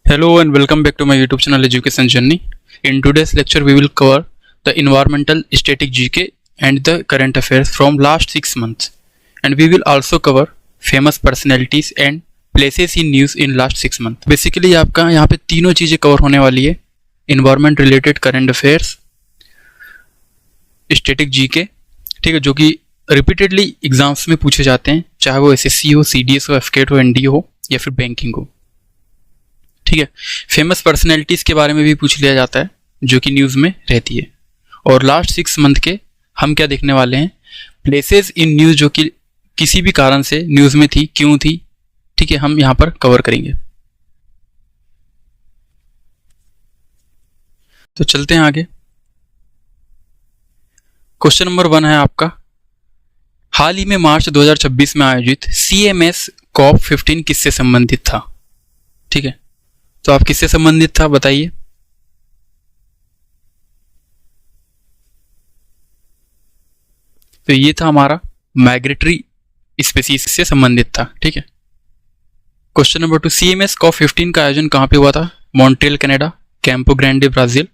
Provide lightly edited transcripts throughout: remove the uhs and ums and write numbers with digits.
Hello and welcome back to my YouTube channel Education Journey. In today's lecture we will cover the environmental static GK and the current affairs from last 6 months, and we will also cover famous personalities and places in news in last 6 months. Basically आपका यहाँ पे तीनों चीज़ें cover होने वाली है, environment related current affairs, static GK, ठीक है, जो कि रिपीटेडली एग्जाम्स में पूछे जाते हैं, चाहे वो SSC हो, CDS हो, FCAT हो, NDA हो या फिर बैंकिंग हो. ठीक है, फेमस पर्सनैलिटीज के बारे में भी पूछ लिया जाता है जो कि न्यूज़ में रहती है. और लास्ट 6 मंथ के हम क्या देखने वाले हैं, प्लेसेस इन न्यूज़ जो कि किसी भी कारण से न्यूज़ में थी, क्यों थी, ठीक है, हम यहाँ पर कवर करेंगे. तो चलते हैं आगे. क्वेश्चन नंबर 1 है आपका, हाल ही में मार्च 2026 में आयोजित CMS COP15 किससे संबंधित था. ठीक है, तो आप किससे संबंधित था बताइए. तो ये था हमारा माइग्रेटरी स्पीसीज से संबंधित था. ठीक है. क्वेश्चन नंबर 2, CMS COP15 का आयोजन कहाँ पे हुआ था. Montreal Canada, Campo Grande Brazil,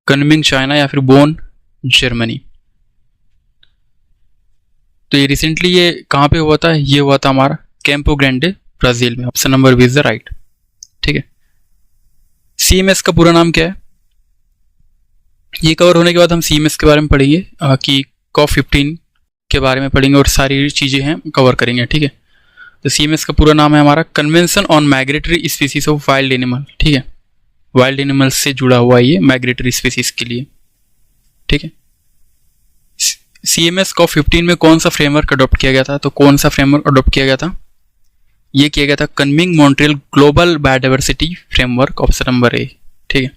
Kunming China या फिर बोन जर्मनी. तो ये रिसेंटली ये कहाँ पे हुआ था, ये हुआ था हमारा कैंपो ग्रांडे ब्राजील में. Option number B is the right. ठीक है. CMS का पूरा नाम क्या है, ये कवर होने के बाद हम CMS के बारे में पढ़ेंगे कि COP15 के बारे में पढ़ेंगे और सारी चीज़ें हैं कवर करेंगे. ठीक है. तो CMS का पूरा नाम है हमारा convention on migratory species of wild animal. ठीक है, वाइल्ड एनिमल से जुड़ा हुआ ये माइग्रेटरी स्पीसीज के लिए. ठीक है. CMS COP15 में कौन सा फ्रेमवर्क अडॉप्ट किया गया था, तो कौन सा फ्रेमवर्क अडॉप्ट किया गया था, ये किया गया था Kunming Montreal global biodiversity framework. Option number A. ठीक है,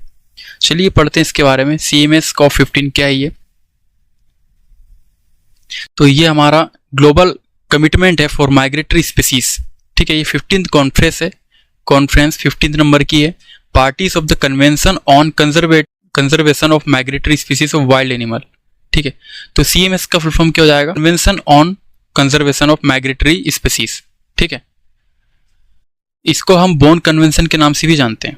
चलिए पढ़ते हैं इसके बारे में. CMS COP15 क्या है ये, तो ये हमारा ग्लोबल कमिटमेंट है फॉर माइग्रेटरी स्पीसीज. ठीक है, ये 15th कॉन्फ्रेंस है, कॉन्फ्रेंस 15th नंबर की है. Parties of the convention on conservation of migratory species of wild animal. ठीक है, तो CMS का फुल फॉर्म क्या हो जाएगा, convention on conservation of migratory species. ठीक है, इसको हम बोन कन्वेंशन के नाम से भी जानते हैं.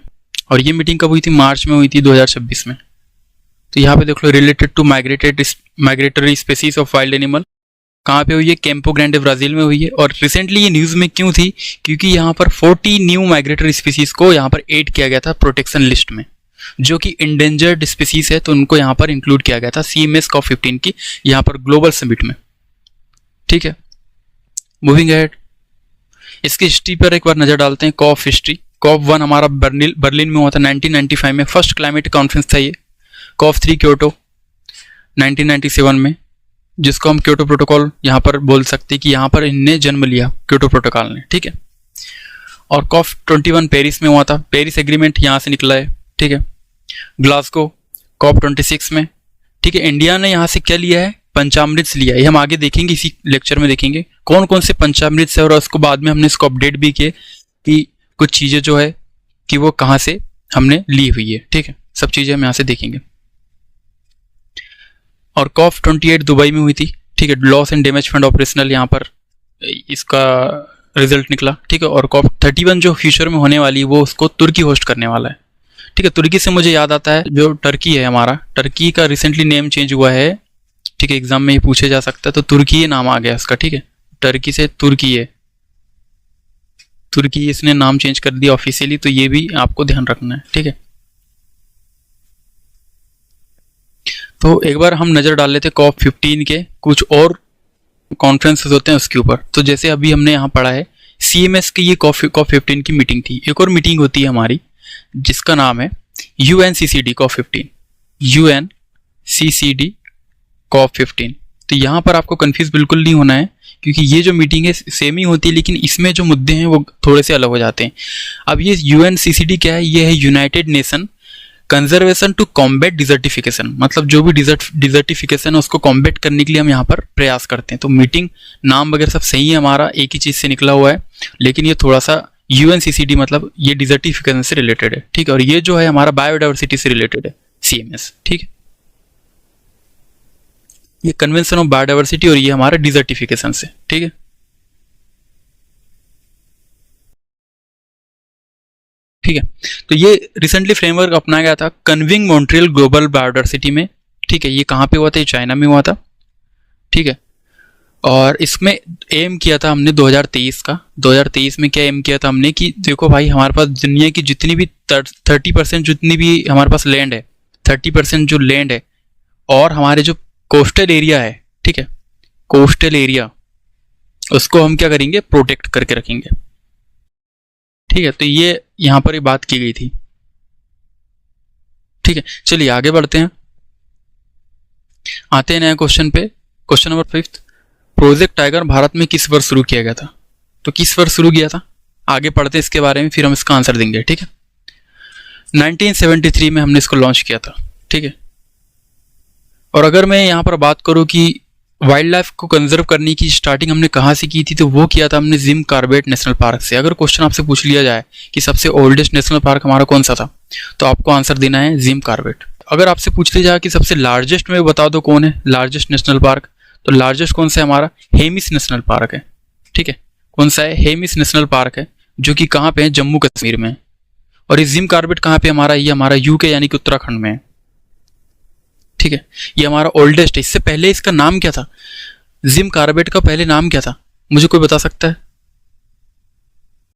और ये मीटिंग कब हुई थी, मार्च में हुई थी 2026 में. तो यहाँ पे देख लो, related to migratory species of wild animal. कहाँ पे हुई है, कैंपो ग्रांडे ब्राजील में हुई है. और रिसेंटली ये न्यूज़ में क्यों थी, क्योंकि यहाँ पर 40 न्यू माइग्रेटरी स्पीसीज को यहाँ पर ऐड किया गया था प्रोटेक्शन लिस्ट में, जो कि इंडेंजर्ड स्पीसीज है, तो उनको यहाँ पर इंक्लूड किया गया था CMS COP15 की यहाँ पर ग्लोबल समिट में. ठीक है, मूविंग अहेड. इसकी हिस्ट्री पर एक बार नजर डालते हैं. COP history. COP1 हमारा बर्लिन में हुआ था 1995 में, फर्स्ट क्लाइमेट कॉन्फ्रेंस था ये. COP3 क्योटो 1997 में, जिसको हम क्योटो प्रोटोकॉल यहाँ पर बोल सकते हैं कि यहाँ पर इनने जन्म लिया क्योटो प्रोटोकॉल ने. ठीक है. और COP21 पेरिस में हुआ था, पेरिस एग्रीमेंट यहाँ से निकला है. ठीक है. ग्लासगो COP26 में. ठीक है, इंडिया ने यहाँ से क्या लिया है, पंचामृत लिया है. ये हम आगे देखेंगे, इसी लेक्चर में देखेंगे कौन कौन से पंचामृत है, और उसको बाद में हमने इसको अपडेट भी किए कि कुछ चीज़ें जो है कि वो कहाँ से हमने ली हुई है. ठीक है, सब चीज़ें हम यहाँ से देखेंगे. और COP28 दुबई में हुई थी. ठीक है, loss and damage fund operational यहाँ पर इसका रिजल्ट निकला. ठीक है. और COP31 जो फ्यूचर में होने वाली वो उसको तुर्की होस्ट करने वाला है. ठीक है, तुर्की से मुझे याद आता है जो टर्की है हमारा, टर्की का रिसेंटली नेम चेंज हुआ है. ठीक है, एग्जाम में ये पूछे जा सकता है, तो तुर्की नाम आ गया इसका. ठीक है, टर्की से तुर्की है, तुर्की इसने नाम चेंज कर दिया ऑफिशियली, तो ये भी आपको ध्यान रखना है. ठीक है, तो एक बार हम नज़र डाल लेते COP15 के कुछ और कॉन्फ्रेंसेस होते हैं उसके ऊपर. तो जैसे अभी हमने यहाँ पढ़ा है CMS की ये COP15 की मीटिंग थी. एक और मीटिंग होती है हमारी जिसका नाम है UNCCD COP15, UNCCD COP15. तो यहाँ पर आपको कंफ्यूज बिल्कुल नहीं होना है, क्योंकि ये जो मीटिंग है सेम ही होती है, लेकिन इसमें जो मुद्दे हैं वो थोड़े से अलग हो जाते हैं. अब ये UNCCD क्या है, ये है United Nation conservation to combat desertification. मतलब जो भी डिजर्टिफिकेशन है उसको कॉम्बैट करने के लिए हम यहाँ पर प्रयास करते हैं. तो मीटिंग नाम वगैरह सब सही है, हमारा एक ही चीज़ से निकला हुआ है, लेकिन ये थोड़ा सा UNCCD मतलब ये डिजर्टिफिकेशन से रिलेटेड है. ठीक है, और ये जो है हमारा बायोडाइवर्सिटी से रिलेटेड है CMS. ठीक है, ये कन्वेंशन ऑफ बायोडाइवर्सिटी और ये हमारा डिजर्टिफिकेशन से. ठीक है. ठीक है। तो ये रिसेंटली फ्रेमवर्क अपनाया गया था कन्विंग मॉन्ट्रियल ग्लोबल बायोडायवर्सिटी में। ठीक है, ये कहाँ पे हुआ था? ये चाइना में हुआ था। ठीक है, और इसमें एम किया था हमने 2023 का। 2023 में क्या एम किया था हमने कि देखो भाई, हमारे पास दुनिया की जितनी भी 30% जितनी भी हमारे पास लैंड है, 30% जो लैंड है और हमारे जो कोस्टल एरिया है, ठीक है, कोस्टल एरिया, उसको हम क्या करेंगे? प्रोटेक्ट करके रखेंगे। ठीक है, तो ये यहां पर ये बात की गई थी। ठीक है, चलिए आगे बढ़ते हैं, आते हैं नए क्वेश्चन पे। Question number 5, project tiger Bharat में किस वर्ष शुरू किया गया था? तो किस वर्ष शुरू किया था? आगे पढ़ते हैं इसके बारे में, फिर हम इसका आंसर देंगे। ठीक है, 1973 में हमने इसको लॉन्च किया था। ठीक है, और अगर मैं यहाँ पर बात करूँ कि वाइल्ड लाइफ को कंजर्व करने की स्टार्टिंग हमने कहाँ से की थी, तो वो किया था हमने जिम कॉर्बेट नेशनल पार्क से। अगर क्वेश्चन आपसे पूछ लिया जाए कि सबसे ओल्डेस्ट नेशनल पार्क हमारा कौन सा था, तो आपको आंसर देना है जिम कॉर्बेट। अगर आपसे पूछ लिया जाए कि सबसे लार्जेस्ट में बता दो कौन है लार्जेस्ट नेशनल पार्क, तो लार्जेस्ट कौन सा है? हमारा हेमिस नेशनल पार्क है। ठीक है, कौन सा है? हेमिस नेशनल पार्क है, जो कि कहाँ पे है? जम्मू कश्मीर में। और ये जिम कॉर्बेट कहाँ पे? हमारा ये हमारा यूके यानी कि उत्तराखंड में है। ठीक है, ये हमारा ओल्डेस्ट है। इससे पहले इसका नाम क्या था? जिम कॉर्बेट का पहले नाम क्या था? मुझे कोई बता सकता है?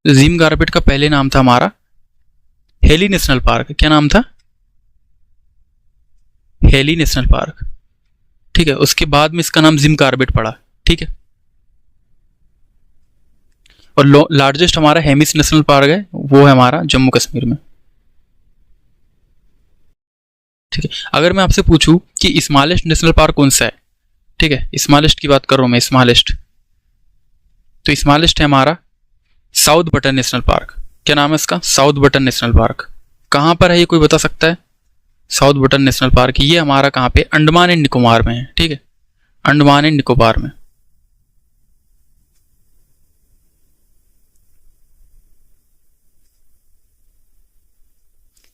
जिम कॉर्बेट का पहले नाम था हमारा हेली नेशनल पार्क। क्या नाम था? Heli national park. ठीक है, उसके बाद में इसका नाम जिम कॉर्बेट पड़ा। ठीक है, और लार्जेस्ट हमारा हेमिस नेशनल पार्क है, वो है हमारा जम्मू कश्मीर में। ठीक है, अगर मैं आपसे पूछूं कि स्मॉलेस्ट नेशनल पार्क कौन सा है, ठीक है, स्मॉलेस्ट की बात कर रहा हूं मैं, स्मॉलेस्ट, तो स्मॉलेस्ट है हमारा साउथ बटन नेशनल पार्क। क्या नाम है इसका? South button national park. कहां पर है ये, कोई बता सकता है? साउथ बटन नेशनल पार्क ये हमारा कहां पे? अंडमान एंड निकोबार में है। ठीक है, अंडमान एंड निकोबार में।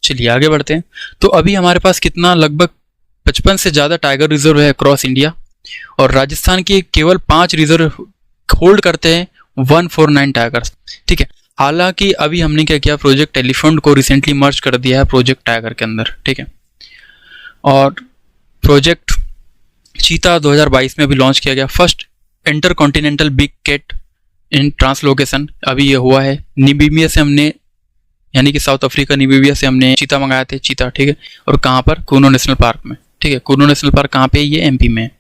चलिए आगे बढ़ते हैं। तो अभी हमारे पास कितना? लगभग 55 से ज्यादा टाइगर रिजर्व है अक्रॉस इंडिया, और राजस्थान के केवल 5 रिजर्व होल्ड करते हैं 149 टाइगर्स। ठीक है, हालांकि अभी हमने क्या किया? प्रोजेक्ट एलिफेंट को रिसेंटली मर्ज कर दिया है प्रोजेक्ट टाइगर के अंदर। ठीक है, और प्रोजेक्ट चीता 2022 में अभी लॉन्च किया गया। First intercontinental big cat in translocation अभी ये हुआ है। निमीबिया से हमने, यानी कि साउथ अफ्रीका निमीबिया से हमने चीता मंगाए थे, चीता। ठीक है, और कहाँ पर? कूनो नेशनल पार्क में। ठीक है, कूनो नेशनल पार्क कहाँ पे? ये एमपी में।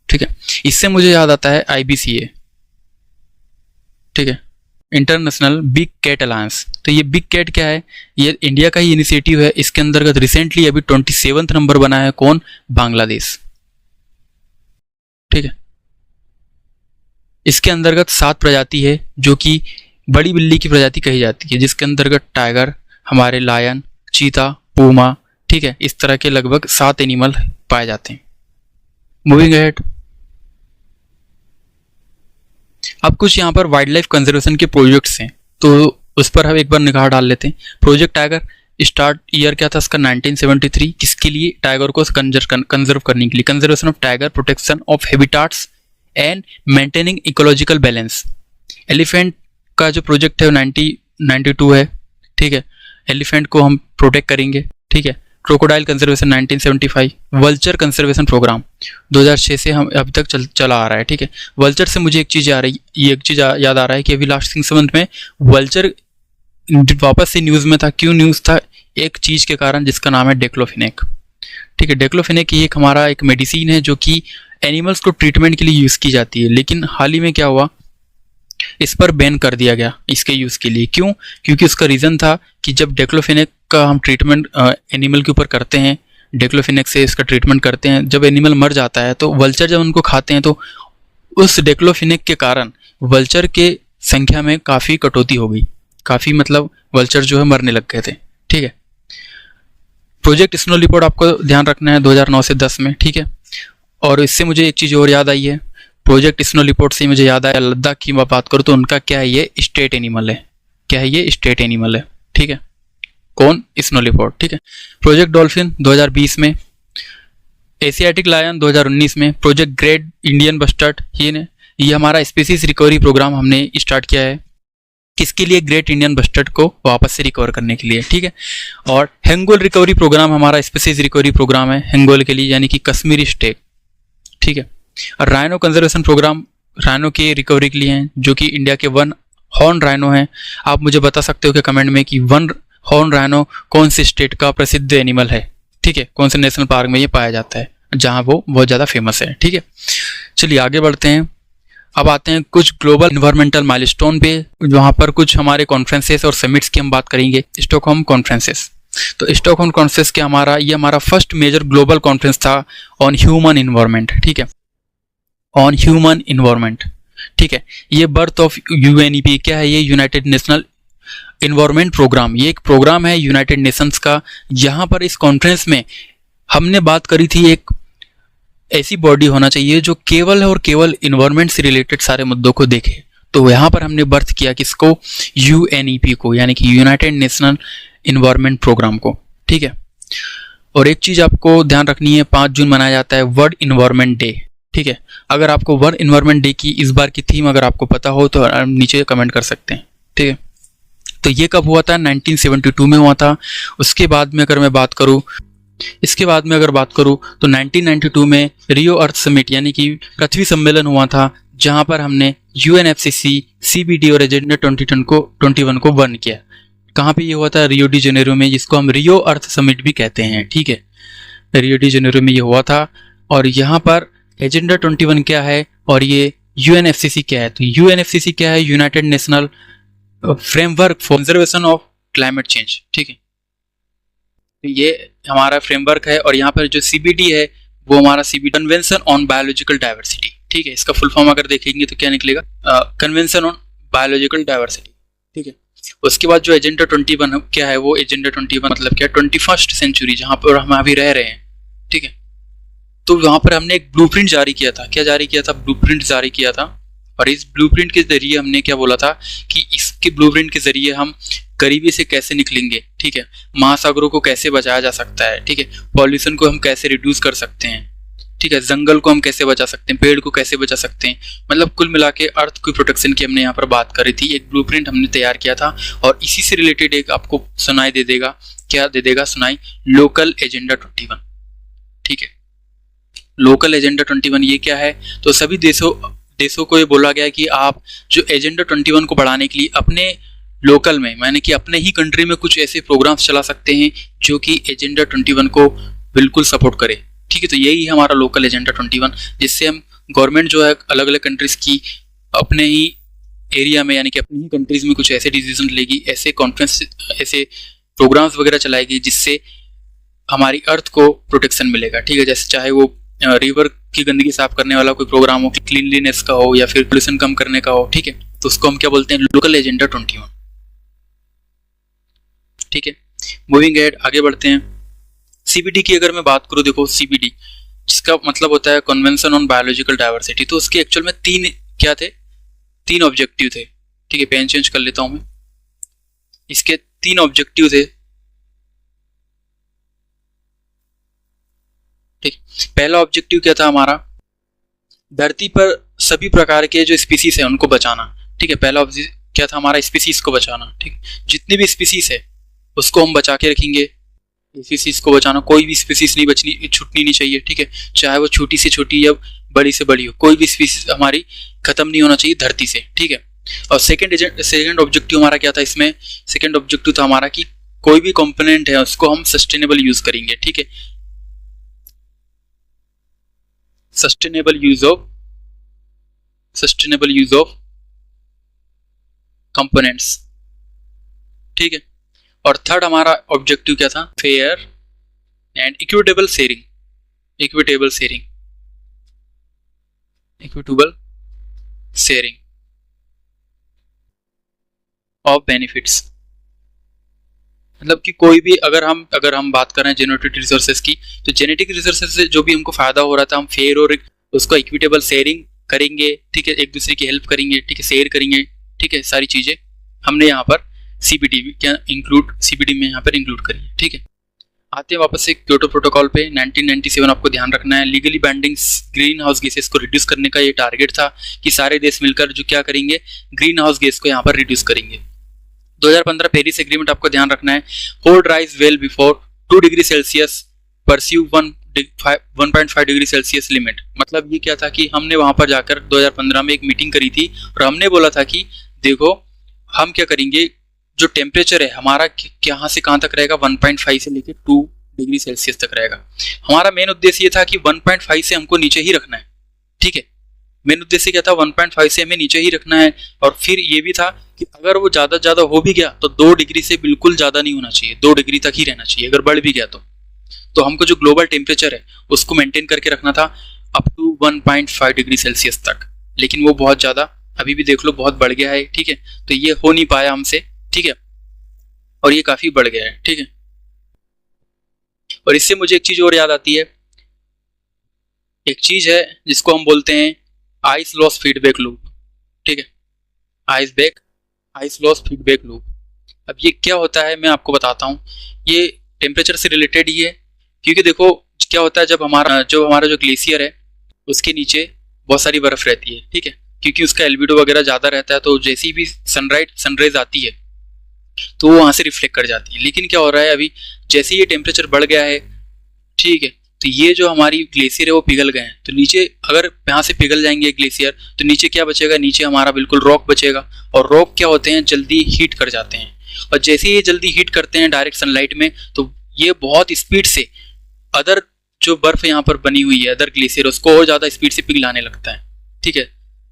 ठीक है, इससे मुझे याद आता है IBCA। ठीक है, इंटरनेशनल बिग कैट अलायंस। तो ये बिग कैट क्या है? ये इंडिया का ही इनिशिएटिव है। इसके अंतर्गत रिसेंटली अभी 27वां नंबर बना है। कौन? बांग्लादेश। ठीक है, इसके अंतर्गत 7 प्रजाति है, जो कि बड़ी बिल्ली की प्रजाति कही जाती है, जिसके अंतर्गत टाइगर, हमारे लायन, चीता, पूमा, ठीक है, इस तरह के लगभग 7 एनिमल पाए जाते हैं। मूविंग अहेड, अब कुछ यहाँ पर वाइल्ड लाइफ कंजर्वेशन के प्रोजेक्ट्स हैं, तो उस पर हम एक बार निगाह डाल लेते हैं। प्रोजेक्ट टाइगर स्टार्ट ईयर क्या था इसका? 1973। किसके लिए? टाइगर को कंजर्व करने के लिए। Conservation of tiger, protection of habitats and maintaining ecological balance. Elephant का जो प्रोजेक्ट है वो 1992 है। ठीक है, एलिफेंट को हम प्रोटेक्ट करेंगे। ठीक है, crocodile conservation 1975। Vulture conservation program 2006 से हम अभी तक चला आ रहा है। ठीक है, वल्चर से मुझे एक चीज़ याद आ रहा है कि अभी लास्ट 6 मंथ में वल्चर वापस से न्यूज़ में था। क्यों न्यूज़ था? एक चीज़ के कारण, जिसका नाम है डेक्लोफिनेक। ठीक है, डेक्लोफिनेक ये हमारा एक मेडिसिन है, जो कि एनिमल्स को ट्रीटमेंट के लिए यूज़ की जाती है, लेकिन हाल ही में क्या हुआ? इस पर बैन कर दिया गया इसके यूज़ के लिए। क्यों? क्योंकि उसका रीज़न था कि जब डेक्लोफिनेक का हम ट्रीटमेंट एनिमल के ऊपर करते हैं, डेक्लोफिनेक से इसका ट्रीटमेंट करते हैं, जब एनिमल मर जाता है तो वल्चर जब उनको खाते हैं, तो उस डेक्लोफिनेक के कारण वल्चर के संख्या में काफ़ी कटौती हो गई। काफ़ी मतलब वल्चर जो है मरने लग गए थे। ठीक है, प्रोजेक्ट स्नो लियोपार्ड आपको ध्यान रखना है 2009 से 10 में। ठीक है, और इससे मुझे एक चीज़ और याद आई है। प्रोजेक्ट स्नो लियोपार्ड से मुझे याद आया, लद्दाख की बात करूँ तो उनका क्या है? ये स्टेट एनिमल है। क्या है? ये स्टेट एनिमल है। ठीक है, कौन? Snow leopard. ठीक है, प्रोजेक्ट डॉल्फिन 2020 में, एशियाटिक लायन 2019 में, प्रोजेक्ट ग्रेट इंडियन बस्टर्ड ये हमारा स्पीसीज रिकवरी प्रोग्राम हमने स्टार्ट किया है। किसके लिए? ग्रेट इंडियन बस्टर्ड को वापस से रिकवर करने के लिए, ठीक है। और हेंगोल रिकवरी प्रोग्राम हमारा स्पीसीज रिकवरी प्रोग्राम है हेंगोल के लिए, यानी कि कश्मीरी स्टेक, ठीक है। और राइनो कंजर्वेशन प्रोग्राम राइनो के रिकवरी के लिए है, जो कि इंडिया के वन हॉर्न राइनो है। आप मुझे बता सकते हो कि कमेंट में कि वन हॉर्न राइनो कौन से स्टेट का प्रसिद्ध एनिमल है, ठीक है, कौन से नेशनल पार्क में ये पाया जाता है, जहां वो बहुत ज़्यादा फेमस है, ठीक है। चलिए आगे बढ़ते हैं। अब आते हैं कुछ ग्लोबल इन्वायरमेंटल माइलस्टोन पे, वहाँ पर कुछ हमारे कॉन्फ्रेंसेस और समिट्स की हम बात करेंगे। स्टॉकहोम कॉन्फ्रेंसेस, तो स्टॉकहोम कॉन्फ्रेंस के ये हमारा फर्स्ट मेजर ग्लोबल कॉन्फ्रेंस था ऑन ह्यूमन इन्वायरमेंट, ठीक है, ऑन ह्यूमन इन्वायरमेंट, ठीक है। ये बर्थ ऑफ यूएनईपी क्या है? ये यूनाइटेड नेशनल इन्वायरमेंट प्रोग्राम, ये एक प्रोग्राम है यूनाइटेड नेशंस का। यहाँ पर इस कॉन्फ्रेंस में हमने बात करी थी एक ऐसी बॉडी होना चाहिए जो केवल और केवल इन्वायरमेंट से रिलेटेड सारे मुद्दों को देखे। तो यहाँ पर हमने बर्थ किया किसको? यूएनईपी को, यानी कि यूनाइटेड नेशनल इन्वायरमेंट प्रोग्राम को, ठीक है। और एक चीज आपको ध्यान रखनी है, 5 जून मनाया जाता है वर्ल्ड इन्वायरमेंट डे, ठीक है। अगर आपको वर्ल्ड इन्वायरमेंट डे की इस बार की थीम अगर आपको पता हो तो नीचे कमेंट कर सकते हैं, ठीक है। तो ये कब हुआ था? 1972 में हुआ था। उसके बाद में अगर मैं बात करूँ तो 1992 में रियो अर्थ समिट यानी कि पृथ्वी सम्मेलन हुआ था, जहां पर हमने यूएनएफसीसी, सीबीडी और एजेंडा 21 को बर्न किया। कहाँ पे ये हुआ था? रियो डी जेनेरो में, जिसको हम रियो अर्थ समिट भी कहते हैं, ठीक है। रियो डी जेनेरो में ये हुआ था। और यहाँ पर एजेंडा 21 क्या है और ये यूएनएफसीसी क्या है? तो यूएनएफसीसी क्या है? United national framework for conservation of climate change, ठीक है। ये हमारा फ्रेमवर्क है। और यहाँ पर जो सीबीडी है वो हमारा CBD convention on biological diversity, ठीक है। इसका फुल फॉर्म अगर देखेंगे तो क्या निकलेगा? कन्वेंशन ऑन बायोलॉजिकल डाइवर्सिटी, ठीक है। उसके बाद जो एजेंडा 21 क्या है? वो एजेंडा 21 मतलब क्या? 21st सेंचुरी, जहाँ पर हम अभी रह रहे हैं, ठीक है। तो वहाँ पर हमने एक ब्लूप्रिंट जारी किया था। क्या जारी किया था? ब्लूप्रिंट जारी किया था। और इस ब्लूप्रिंट के जरिए हमने क्या बोला था कि इसके ब्लूप्रिंट के जरिए हम गरीबी से कैसे निकलेंगे, ठीक है, महासागरों को कैसे बचाया जा सकता है, ठीक है, पॉल्यूशन को हम कैसे रिड्यूस कर सकते हैं, ठीक है, जंगल को हम कैसे बचा सकते हैं, पेड़ को कैसे बचा सकते हैं, मतलब कुल मिला के अर्थ की प्रोटेक्शन की हमने यहाँ पर बात करी थी। एक ब्लूप्रिंट हमने तैयार किया था। और इसी से रिलेटेड एक आपको सुनाई दे देगा, क्या दे देगा सुनाई? लोकल एजेंडा 21, ठीक है। लोकल एजेंडा 21 ये क्या है? तो सभी देशों को ये बोला गया कि आप जो एजेंडा 21 को बढ़ाने के लिए अपने लोकल में, माने कि अपने ही कंट्री में कुछ ऐसे प्रोग्राम्स चला सकते हैं जो कि एजेंडा 21 को बिल्कुल सपोर्ट करे, ठीक है। तो यही हमारा लोकल एजेंडा 21, जिससे हम गवर्नमेंट जो है अलग अलग कंट्रीज की अपने ही एरिया में यानी कि अपनी ही कंट्रीज में कुछ ऐसे डिसीजन लेगी, ऐसे कॉन्फ्रेंस, ऐसे प्रोग्राम्स वगैरह चलाएगी जिससे हमारी अर्थ को प्रोटेक्शन मिलेगा, ठीक है। जैसे चाहे वो रिवर की गंदगी साफ करने वाला कोई प्रोग्राम हो, क्लीनलीनेस का हो, या फिर पोल्यूशन कम करने का हो, ठीक है। तो उसको हम क्या बोलते हैं? लोकल एजेंडा 21, ठीक है। मूविंग एहेड, आगे बढ़ते हैं। सीबीडी की अगर मैं बात करूं, देखो सीबीडी जिसका मतलब होता है कन्वेंशन ऑन बायोलॉजिकल डाइवर्सिटी, तो उसके एक्चुअल में तीन ऑब्जेक्टिव थे, ठीक है। पेन चेंज कर लेता हूं मैं। इसके 3 ऑब्जेक्टिव थे, ठीक। पहला ऑब्जेक्टिव क्या था हमारा? धरती पर सभी प्रकार के जो स्पीसीज है उनको बचाना, ठीक है। पहला ऑब्जेक्टिव क्या था हमारा? स्पीसीज को बचाना, ठीक। जितनी भी स्पीसीज है उसको हम बचा के रखेंगे। स्पीसीज को बचाना, कोई भी स्पीसीज नहीं बचनी, छूटनी नहीं चाहिए, ठीक है। चाहे वो छोटी से छोटी या बड़ी से बड़ी हो, कोई भी स्पीसीज हमारी खत्म नहीं होना चाहिए धरती से, ठीक है। और सेकेंड ऑब्जेक्टिव हमारा क्या था इसमें? सेकेंड ऑब्जेक्टिव था हमारा कि कोई भी कंपोनेंट है उसको हम सस्टेनेबल यूज करेंगे, ठीक है। सस्टेनेबल यूज ऑफ कंपोनेंट्स, ठीक है। और थर्ड हमारा ऑब्जेक्टिव क्या था? Fair and equitable sharing of benefits. मतलब कि कोई भी अगर हम बात कर रहे हैं जेनेटिक रिसोर्सेज की, तो जेनेटिक रिसोर्सेज से जो भी हमको फायदा हो रहा था, हम फेयर और उसको इक्विटेबल शेयरिंग करेंगे, ठीक है। एक दूसरे की हेल्प करेंगे, ठीक है, शेयर करेंगे, ठीक है। सारी चीजें हमने यहाँ पर सीबीडी में यहाँ पर इंक्लूड करी है, ठीक है। आते हैं वापस से क्योटो प्रोटोकॉल पे। 1997 आपको ध्यान रखना है। Legally binding green house gases को रिड्यूस करने का ये टारगेट था कि सारे देश मिलकर जो क्या करेंगे, ग्रीन हाउस गैस को यहाँ पर रिड्यूस करेंगे। 2015 पेरिस एग्रीमेंट आपको ध्यान रखना है। Hold rise well before 2 degree Celsius, pursue 1.5 degree Celsius limit. मतलब ये क्या था कि हमने वहां पर जाकर 2015 में एक मीटिंग करी थी और हमने बोला था कि देखो हम क्या करेंगे, जो टेम्परेचर है हमारा कहाँ से कहाँ तक रहेगा, 1.5 से लेकर 2 डिग्री सेल्सियस तक रहेगा। हमारा मेन उद्देश्य ये था कि 1.5 से हमको नीचे ही रखना है, ठीक है। मेन उद्देश्य क्या था, 1.5 से हमें नीचे ही रखना है। और फिर ये भी था कि अगर वो ज्यादा हो भी गया तो 2 डिग्री से बिल्कुल ज्यादा नहीं होना चाहिए, 2 डिग्री तक ही रहना चाहिए। अगर बढ़ भी गया तो हमको जो ग्लोबल टेम्परेचर है उसको मेंटेन करके रखना था अप टू 1.5 डिग्री सेल्सियस तक। लेकिन वो बहुत ज्यादा अभी भी देख लो बहुत बढ़ गया है, ठीक है। तो ये हो नहीं पाया हमसे, ठीक है, और ये काफी बढ़ गया है, ठीक है। और इससे मुझे एक चीज और याद आती है, एक चीज है जिसको हम बोलते हैं आइस लॉस फीडबैक लूप, ठीक है। Ice loss feedback loop. अब ये क्या होता है मैं आपको बताता हूँ। ये टेम्परेचर से रिलेटेड ही है, क्योंकि देखो क्या होता है जब हमारा जो ग्लेशियर है उसके नीचे बहुत सारी बर्फ रहती है, ठीक है। क्योंकि उसका एल्बिडो वगैरह ज्यादा रहता है, तो जैसी भी सनरेज आती है तो वो वहां से रिफ्लेक्ट कर जाती है। लेकिन क्या हो रहा है, अभी जैसे ये टेम्परेचर बढ़ गया है, ठीक है, तो ये जो हमारी ग्लेशियर है वो पिघल गए हैं। तो नीचे अगर यहाँ से पिघल जाएंगे ग्लेशियर तो नीचे क्या बचेगा, नीचे हमारा बिल्कुल रॉक बचेगा। और रॉक क्या होते हैं, जल्दी हीट कर जाते हैं। और जैसे ये जल्दी हीट करते हैं डायरेक्ट सनलाइट में, तो ये बहुत स्पीड से अदर जो बर्फ यहाँ पर बनी हुई है, अदर ग्लेशियर, उसको और ज्यादा स्पीड से पिघलाने लगता है, ठीक है।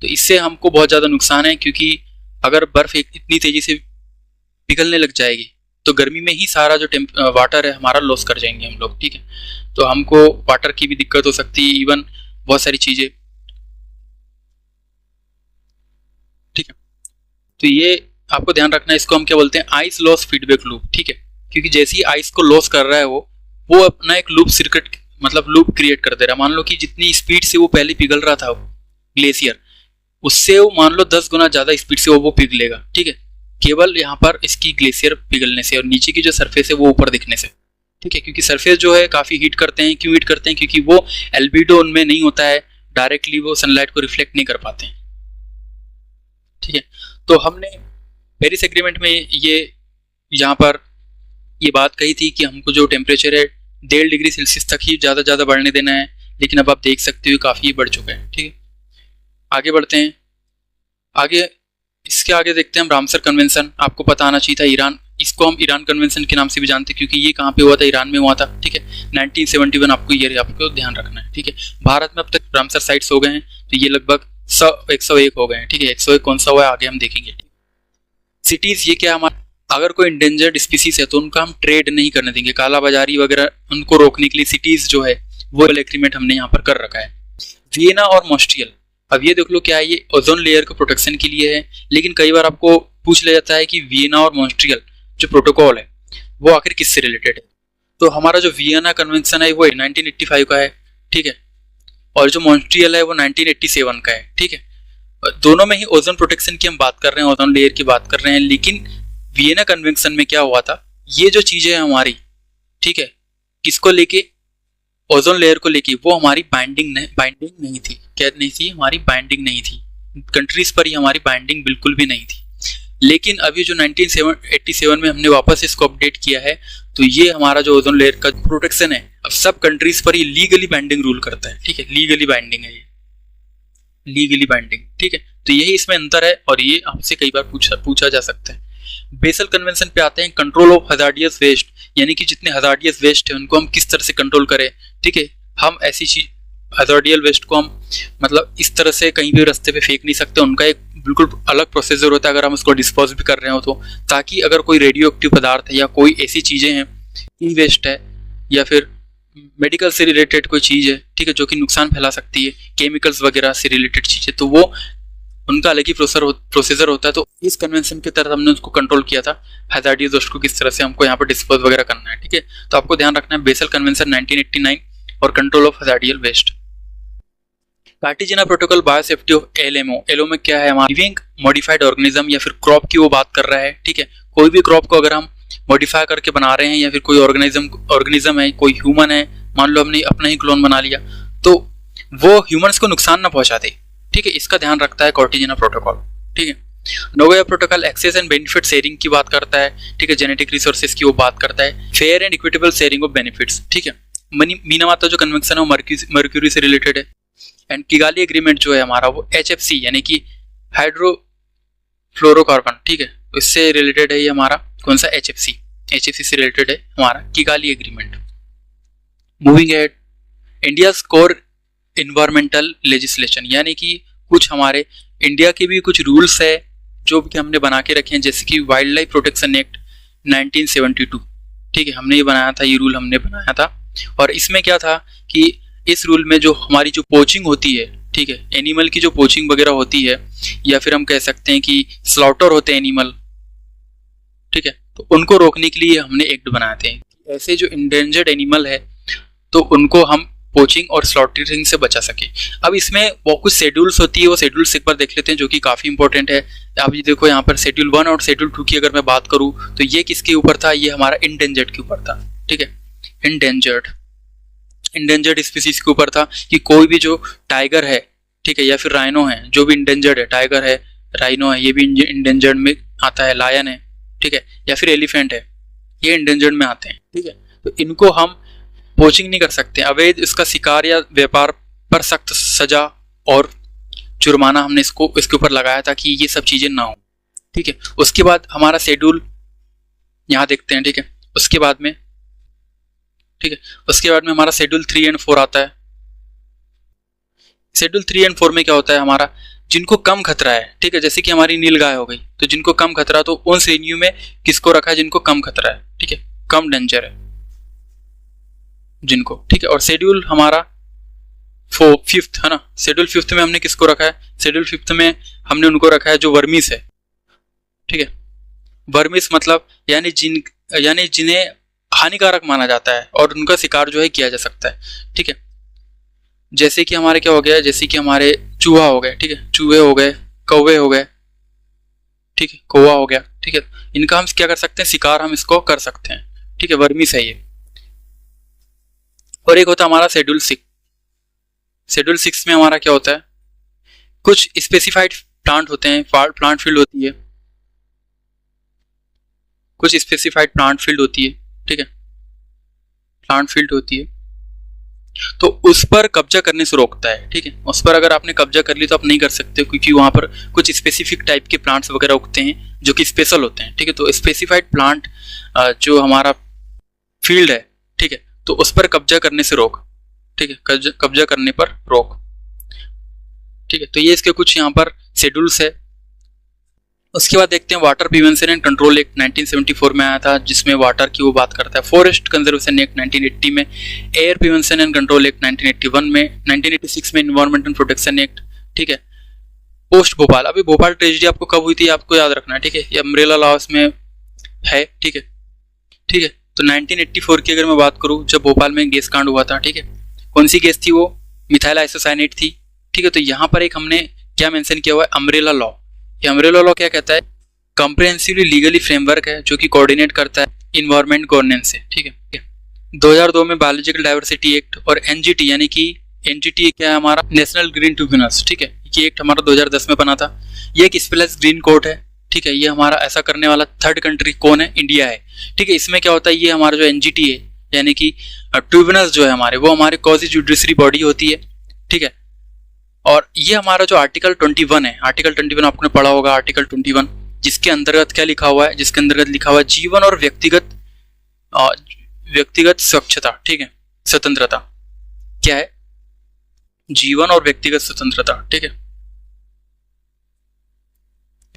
तो इससे हमको बहुत ज्यादा नुकसान है, क्योंकि अगर बर्फ इतनी तेजी से पिघलने लग जाएगी तो गर्मी में ही सारा जो वाटर है हमारा लॉस कर जाएंगे हम लोग, ठीक है। तो हमको वाटर की भी दिक्कत हो सकती है, इवन बहुत सारी चीजें, ठीक है। तो ये आपको ध्यान रखना है, इसको हम क्या बोलते हैं, आइस लॉस फीडबैक लूप, ठीक है। क्योंकि जैसे ही आइस को लॉस कर रहा है वो अपना एक लूप सर्किट मतलब लूप क्रिएट कर दे रहा है। मान लो कि जितनी स्पीड से वो पहले पिघल रहा था ग्लेशियर, उससे वो मान लो 10 गुना ज्यादा स्पीड से वो पिघलेगा, ठीक है। केवल यहाँ पर इसकी ग्लेशियर पिघलने से और नीचे की जो सरफेस है वो ऊपर दिखने से, ठीक है। क्योंकि सरफेस जो है काफी हीट करते हैं। क्यों हीट करते हैं, क्योंकि वो एल्बिडो उनमें नहीं होता है, डायरेक्टली वो सनलाइट को रिफ्लेक्ट नहीं कर पाते हैं, ठीक है। तो हमने पेरिस एग्रीमेंट में ये यहाँ पर ये बात कही थी कि हमको जो टेम्परेचर है 1.5 डिग्री सेल्सियस तक ही ज्यादा बढ़ने देना है। लेकिन अब आप देख सकते हो काफी बढ़ चुका है, ठीक है। आगे बढ़ते हैं, इसके आगे देखते हैं हम रामसर कन्वेंशन। आपको पता आना चाहिए था, ईरान, इसको हम ईरान कन्वेंशन के नाम से भी जानते हैं, क्योंकि ये कहाँ पे हुआ था, ईरान में हुआ था, ठीक है। 1971 आपको ध्यान रखना है, ठीक है। भारत में अब तक रामसर साइट्स हो गए हैं, तो ये लगभग 101 हो गए हैं, ठीक है। 101 कौन सा हुआ है आगे हम देखेंगे। सिटीज, ये क्या हमारा, अगर कोई इंडेंजर्ड स्पीसीज है तो उनका हम ट्रेड नहीं करने देंगे, काला बाजारी वगैरह उनको रोकने के लिए सिटीज जो है वो एग्रीमेंट हमने यहाँ पर कर रखा है। वियना और मॉन्ट्रियल, अब ये देख लो क्या है, ये ओजोन लेयर के प्रोटेक्शन के लिए है। लेकिन कई बार आपको पूछ लिया जाता है कि वियना और मॉन्ट्रियल जो प्रोटोकॉल है वो आखिर किससे रिलेटेड है। तो हमारा जो वियना कन्वेंशन है वो 1985 का है, ठीक है। और जो मॉन्ट्रियल है वो 1987 का है, ठीक है। दोनों में ही ओजोन प्रोटेक्शन की हम बात कर रहे हैं, ओजोन लेयर की बात कर रहे हैं। लेकिन वियना कन्वेंशन में क्या हुआ था, ये जो चीजें हैं हमारी, ठीक है, किसको लेके, ओजोन लेयर को लेके, वो हमारी बाइंडिंग नहीं थी। क्या नहीं थी, हमारी बाइंडिंग नहीं थी, कंट्रीज पर ही हमारी बाइंडिंग बिल्कुल भी नहीं थी। लेकिन अभी जो 1987 में हमने वापस इसको अपडेट किया है, तो ये हमारा जो ओजोन लेयर का प्रोटेक्शन है अब सब कंट्रीज पर ही लीगली बाइंडिंग रूल करता है, ठीक है। लीगली बाइंडिंग है ये, लीगली बाइंडिंग, ठीक है। तो यही इसमें अंतर है और ये आपसे कई बार पूछा जा सकता है। बेसल कन्वेंशन पे आते हैं, कंट्रोल ऑफ हजार्डियस वेस्ट, यानी कि जितने हजार्डियस वेस्ट है उनको हम किस तरह से कंट्रोल करें, ठीक है। हम ऐसी चीज, हजार्डियल वेस्ट को हम मतलब इस तरह से कहीं भी रास्ते पे फेंक नहीं सकते, उनका एक बिल्कुल अलग प्रोसीजर होता है अगर हम उसको डिस्पोज भी कर रहे हो तो, ताकि अगर कोई रेडियो एक्टिव पदार्थ है या कोई ऐसी चीजें हैं, ई वेस्ट है या फिर मेडिकल से रिलेटेड कोई चीज है, ठीक है, जो कि नुकसान फैला सकती है, केमिकल्स वगैरह से रिलेटेड चीजें, तो वो उनका अलग ही प्रोसीजर होता है। तो इस कन्वेंशन के तहत हमने उसको कंट्रोल किया था, हजार्डियस वेस्ट को किस तरह से हमको यहाँ पर डिस्पोज वगैरह करना है, ठीक है। तो आपको ध्यान रखना है बेसल कन्वेंशन 1989 और control of hazardous waste. Cartagena protocol biosafety of LMO, LO में क्या है, हमारा लिविंग मॉडिफाइड ऑर्गेनिज्म या फिर क्रॉप की वो बात कर रहा है, ठीक है। कोई भी क्रॉप को अगर हम मॉडिफाई करके बना रहे हैं, या फिर कोई ऑर्गेनिज्म है, कोई ह्यूमन है, मान लो हमने अपना ही क्लोन बना लिया, तो वो ह्यूमंस को नुकसान ना पहुंचा दे, ठीक है, इसका ध्यान रखता है कॉर्टिजेना प्रोटोकॉल, ठीक है। Nagoya protocol access and benefit sharing की बात करता है, ठीक है, जेनेटिक रिसोर्सेज की वो बात करता है, fair and equitable sharing of benefits, ठीक है। मीनामाता जो कन्वेंशन है वो मर्क्यूरी से रिलेटेड है, एंड किगाली एग्रीमेंट जो है हमारा वो HFC यानी कि हाइड्रोफ्लोरोकार्बन, ठीक है, इससे रिलेटेड है ये हमारा कौन सा HFC से रिलेटेड है हमारा Kigali agreement. Moving ahead, India's core environmental legislation, यानी कि कुछ हमारे इंडिया के भी कुछ रूल्स है जो कि हमने बना के रखे हैं, जैसे कि वाइल्ड लाइफ प्रोटेक्शन एक्ट 1972, ठीक है, हमने ये बनाया था, ये रूल हमने बनाया था। और इसमें क्या था कि इस रूल में जो हमारी जो पोचिंग होती है, ठीक है, एनिमल की जो पोचिंग वगैरह होती है, या फिर हम कह सकते हैं कि स्लॉटर होते हैं एनिमल, ठीक है, तो उनको रोकने के लिए हमने एक्ट बनाए थे। ऐसे जो इंडेंजर्ड एनिमल है तो उनको हम पोचिंग और स्लॉटरिंग से बचा सके। अब इसमें वो कुछ शेड्यूल्स होती है, वो शेड्यूल्स एक बार देख लेते हैं जो कि काफ़ी इंपॉर्टेंट है। अब ये देखो यहाँ पर शेड्यूल 1 और शेड्यूल 2 की अगर मैं बात करूँ तो ये किसके ऊपर था, ये हमारा इंडेंजर्ड के ऊपर था, ठीक है, इंडेंजर्ड स्पीसीज के ऊपर था कि कोई भी जो टाइगर है, ठीक है, या फिर राइनो है, जो भी इंडेंजर्ड है, टाइगर है, राइनो है, ये भी इंडेंजर्ड में आता है, लायन है, ठीक है, या फिर एलिफेंट है, ये इंडेंजर्ड में आते हैं, ठीक है, तो इनको हम पोचिंग नहीं कर सकते। अवैध इसका शिकार या व्यापार पर सख्त सजा और जुर्माना हमने इसके ऊपर लगाया था कि ये सब चीजें ना हो, ठीक है। उसके बाद हमारा शेड्यूल यहाँ देखते हैं, ठीक है, उसके बाद में, ठीक है, उसके बाद में हमारा शेड्यूल 3 और 4 आता है। शेड्यूल 3 और 4 में क्या होता है हमारा, जिनको कम खतरा है, ठीक है, जैसे कि हमारी नीलगाय हो गई, तो जिनको कम खतरा, तो उन श्रेणियों में किसको रखा है, जिनको कम खतरा है, ठीक है, कम डेंजर है जिनको, ठीक है। और शेड्यूल हमारा 5th है ना, शेड्यूल 5th में हमने किसको रखा है, शेड्यूल 5th में हमने उनको रखा है जो वर्मिस है, ठीक है, वर्मिस मतलब यानी जिन्हें हानिकारक माना जाता है और उनका शिकार जो है किया जा सकता है, ठीक है। जैसे कि हमारे क्या हो गया, जैसे कि हमारे चूहा हो गए, ठीक है, चूहे हो गए, कौवे हो गए, ठीक है, कौवा हो गया, ठीक है, इनका हम क्या कर सकते हैं, शिकार हम इसको कर सकते हैं, ठीक है, वर्मिस है ये। और एक होता है हमारा शेड्यूल 6। शेड्यूल 6 में हमारा क्या होता है, कुछ स्पेसिफाइड प्लांट होते हैं, प्लांट फील्ड होती है, कुछ स्पेसिफाइड प्लांट फील्ड होती है, ठीक है, प्लांट फील्ड होती है, तो उस पर कब्जा करने से रोकता है, ठीक है। उस पर अगर आपने कब्जा कर ली तो आप नहीं कर सकते, क्योंकि वहां पर कुछ स्पेसिफिक टाइप के प्लांट्स वगैरह उगते हैं जो कि स्पेशल होते हैं, ठीक है। तो स्पेसिफाइड प्लांट जो हमारा फील्ड है, ठीक है, तो उस पर कब्जा करने से रोक, ठीक है, कब्जा करने पर रोक, ठीक है। तो ये इसके कुछ यहाँ पर शेड्यूल्स है। उसके बाद देखते हैं water prevention and control act 1974 में आया था, जिसमें वाटर की वो बात करता है। फॉरेस्ट कंजर्वेशन एक्ट 1980 में, air prevention and control act 1981 में, 1986 में इन्वायरमेंटल प्रोटेक्शन एक्ट, ठीक है। पोस्ट भोपाल, अभी भोपाल ट्रेजेडी आपको कब हुई थी आपको याद रखना है, ठीक है, ये अम्ब्रेला लॉस में है, ठीक है, ठीक है। तो 1984 की अगर मैं बात करूं, जब भोपाल में गैस कांड हुआ था, ठीक है, कौन सी गैस थी वो, मिथाइल आइसोसाइनेट थी, ठीक है। तो यहाँ पर एक हमने क्या मेंशन किया हुआ है, अम्ब्रेला लॉ। ये अम्ब्रेला लॉ क्या कहता है, कॉम्प्रिहेंसिवली लीगली फ्रेमवर्क है जो कि कोऑर्डिनेट करता है इन्वायरमेंट गवर्नेंस से, ठीक है। 2002 में बायोलॉजिकल डाइवर्सिटी एक्ट और NGT यानी कि NGT क्या है हमारा, नेशनल ग्रीन ट्रिब्यूनल्स, ठीक है, ये एक्ट हमारा 2010 में बना था। ये एक स्पेशलाइज्ड ग्रीन कोर्ट है, ठीक है, ये हमारा ऐसा करने वाला थर्ड कंट्री कौन है, इंडिया है, ठीक है। इसमें क्या होता है, ये हमारा जो NGT है यानी कि ट्रिब्यूनल्स जो है हमारे, वो हमारे क्वासी जुडिशरी बॉडी होती है, ठीक है। और ये हमारा जो आर्टिकल 21 है, आर्टिकल 21 आपने पढ़ा होगा, आर्टिकल 21, जिसके अंतर्गत क्या लिखा हुआ है, जिसके अंतर्गत लिखा हुआ है जीवन और व्यक्तिगत स्वच्छता, ठीक है, स्वतंत्रता, क्या है, जीवन और व्यक्तिगत स्वतंत्रता, ठीक है,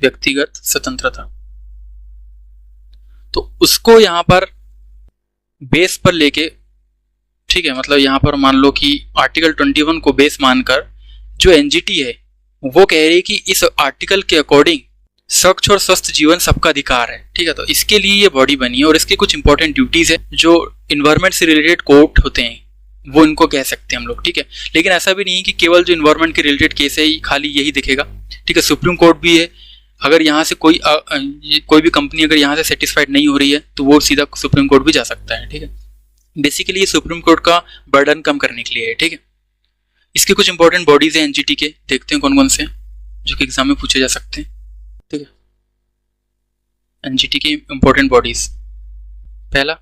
व्यक्तिगत स्वतंत्रता। तो उसको यहां पर बेस पर लेके, ठीक है, मतलब यहां पर मान लो कि आर्टिकल 21 को बेस मानकर जो NGT है वो कह रही है कि इस आर्टिकल के अकॉर्डिंग स्वच्छ और स्वस्थ जीवन सबका अधिकार है, ठीक है। तो इसके लिए ये बॉडी बनी है और इसके कुछ इंपॉर्टेंट ड्यूटीज है, जो इन्वायरमेंट से रिलेटेड कोर्ट होते हैं वो इनको कह सकते हैं हम लोग, ठीक है। लेकिन ऐसा भी नहीं है कि केवल जो इन्वायरमेंट के रिलेटेड केस है खाली यही दिखेगा, ठीक है। सुप्रीम कोर्ट भी है, अगर यहाँ से कोई भी कंपनी अगर यहाँ से सेटिस्फाइड नहीं हो रही है तो वो सीधा सुप्रीम कोर्ट भी जा सकता है, ठीक है। बेसिकली ये सुप्रीम कोर्ट का बर्डन कम करने के लिए है, ठीक है। इसके कुछ इंपॉर्टेंट बॉडीज हैं एनजीटी के, देखते हैं कौन कौन से हैं जो कि एग्जाम में पूछे जा सकते हैं, ठीक है। एनजीटी की इंपॉर्टेंट बॉडीज, पहला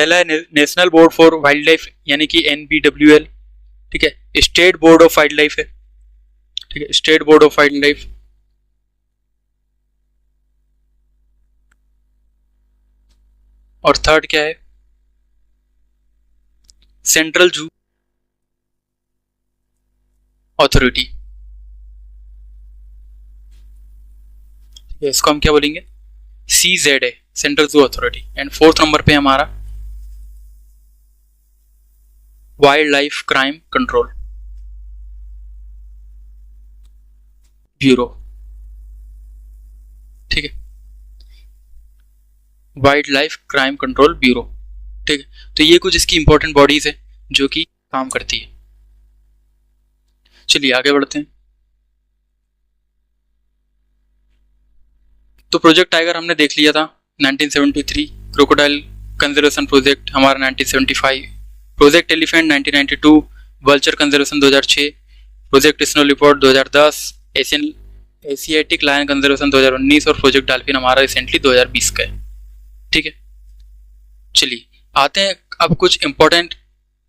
है national board for wild life यानी कि NBWL, ठीक है। State board of wild life है, ठीक है, state board of wild life. और थर्ड क्या है, सेंट्रल जू अथॉरिटी, ठीक है, इसको हम क्या बोलेंगे, CZA, central zoo authority. And fourth number पे हमारा wild life crime control bureau, ठीक है, wild life crime control bureau, ठीक है। तो ये कुछ इसकी इंपॉर्टेंट बॉडीज है जो कि काम करती है। चलिए आगे बढ़ते हैं। तो प्रोजेक्ट टाइगर हमने देख लिया था 1973, क्रोकोडाइल कंजर्वेशन प्रोजेक्ट हमारा 1975, project elephant 1992, vulture conservation 2006, project snow leopard 2010, Asiatic lion conservation 2019 और प्रोजेक्ट डॉल्फिन हमारा रिसेंटली 2020 का है, ठीक है। चलिए आते हैं अब कुछ इंपॉर्टेंट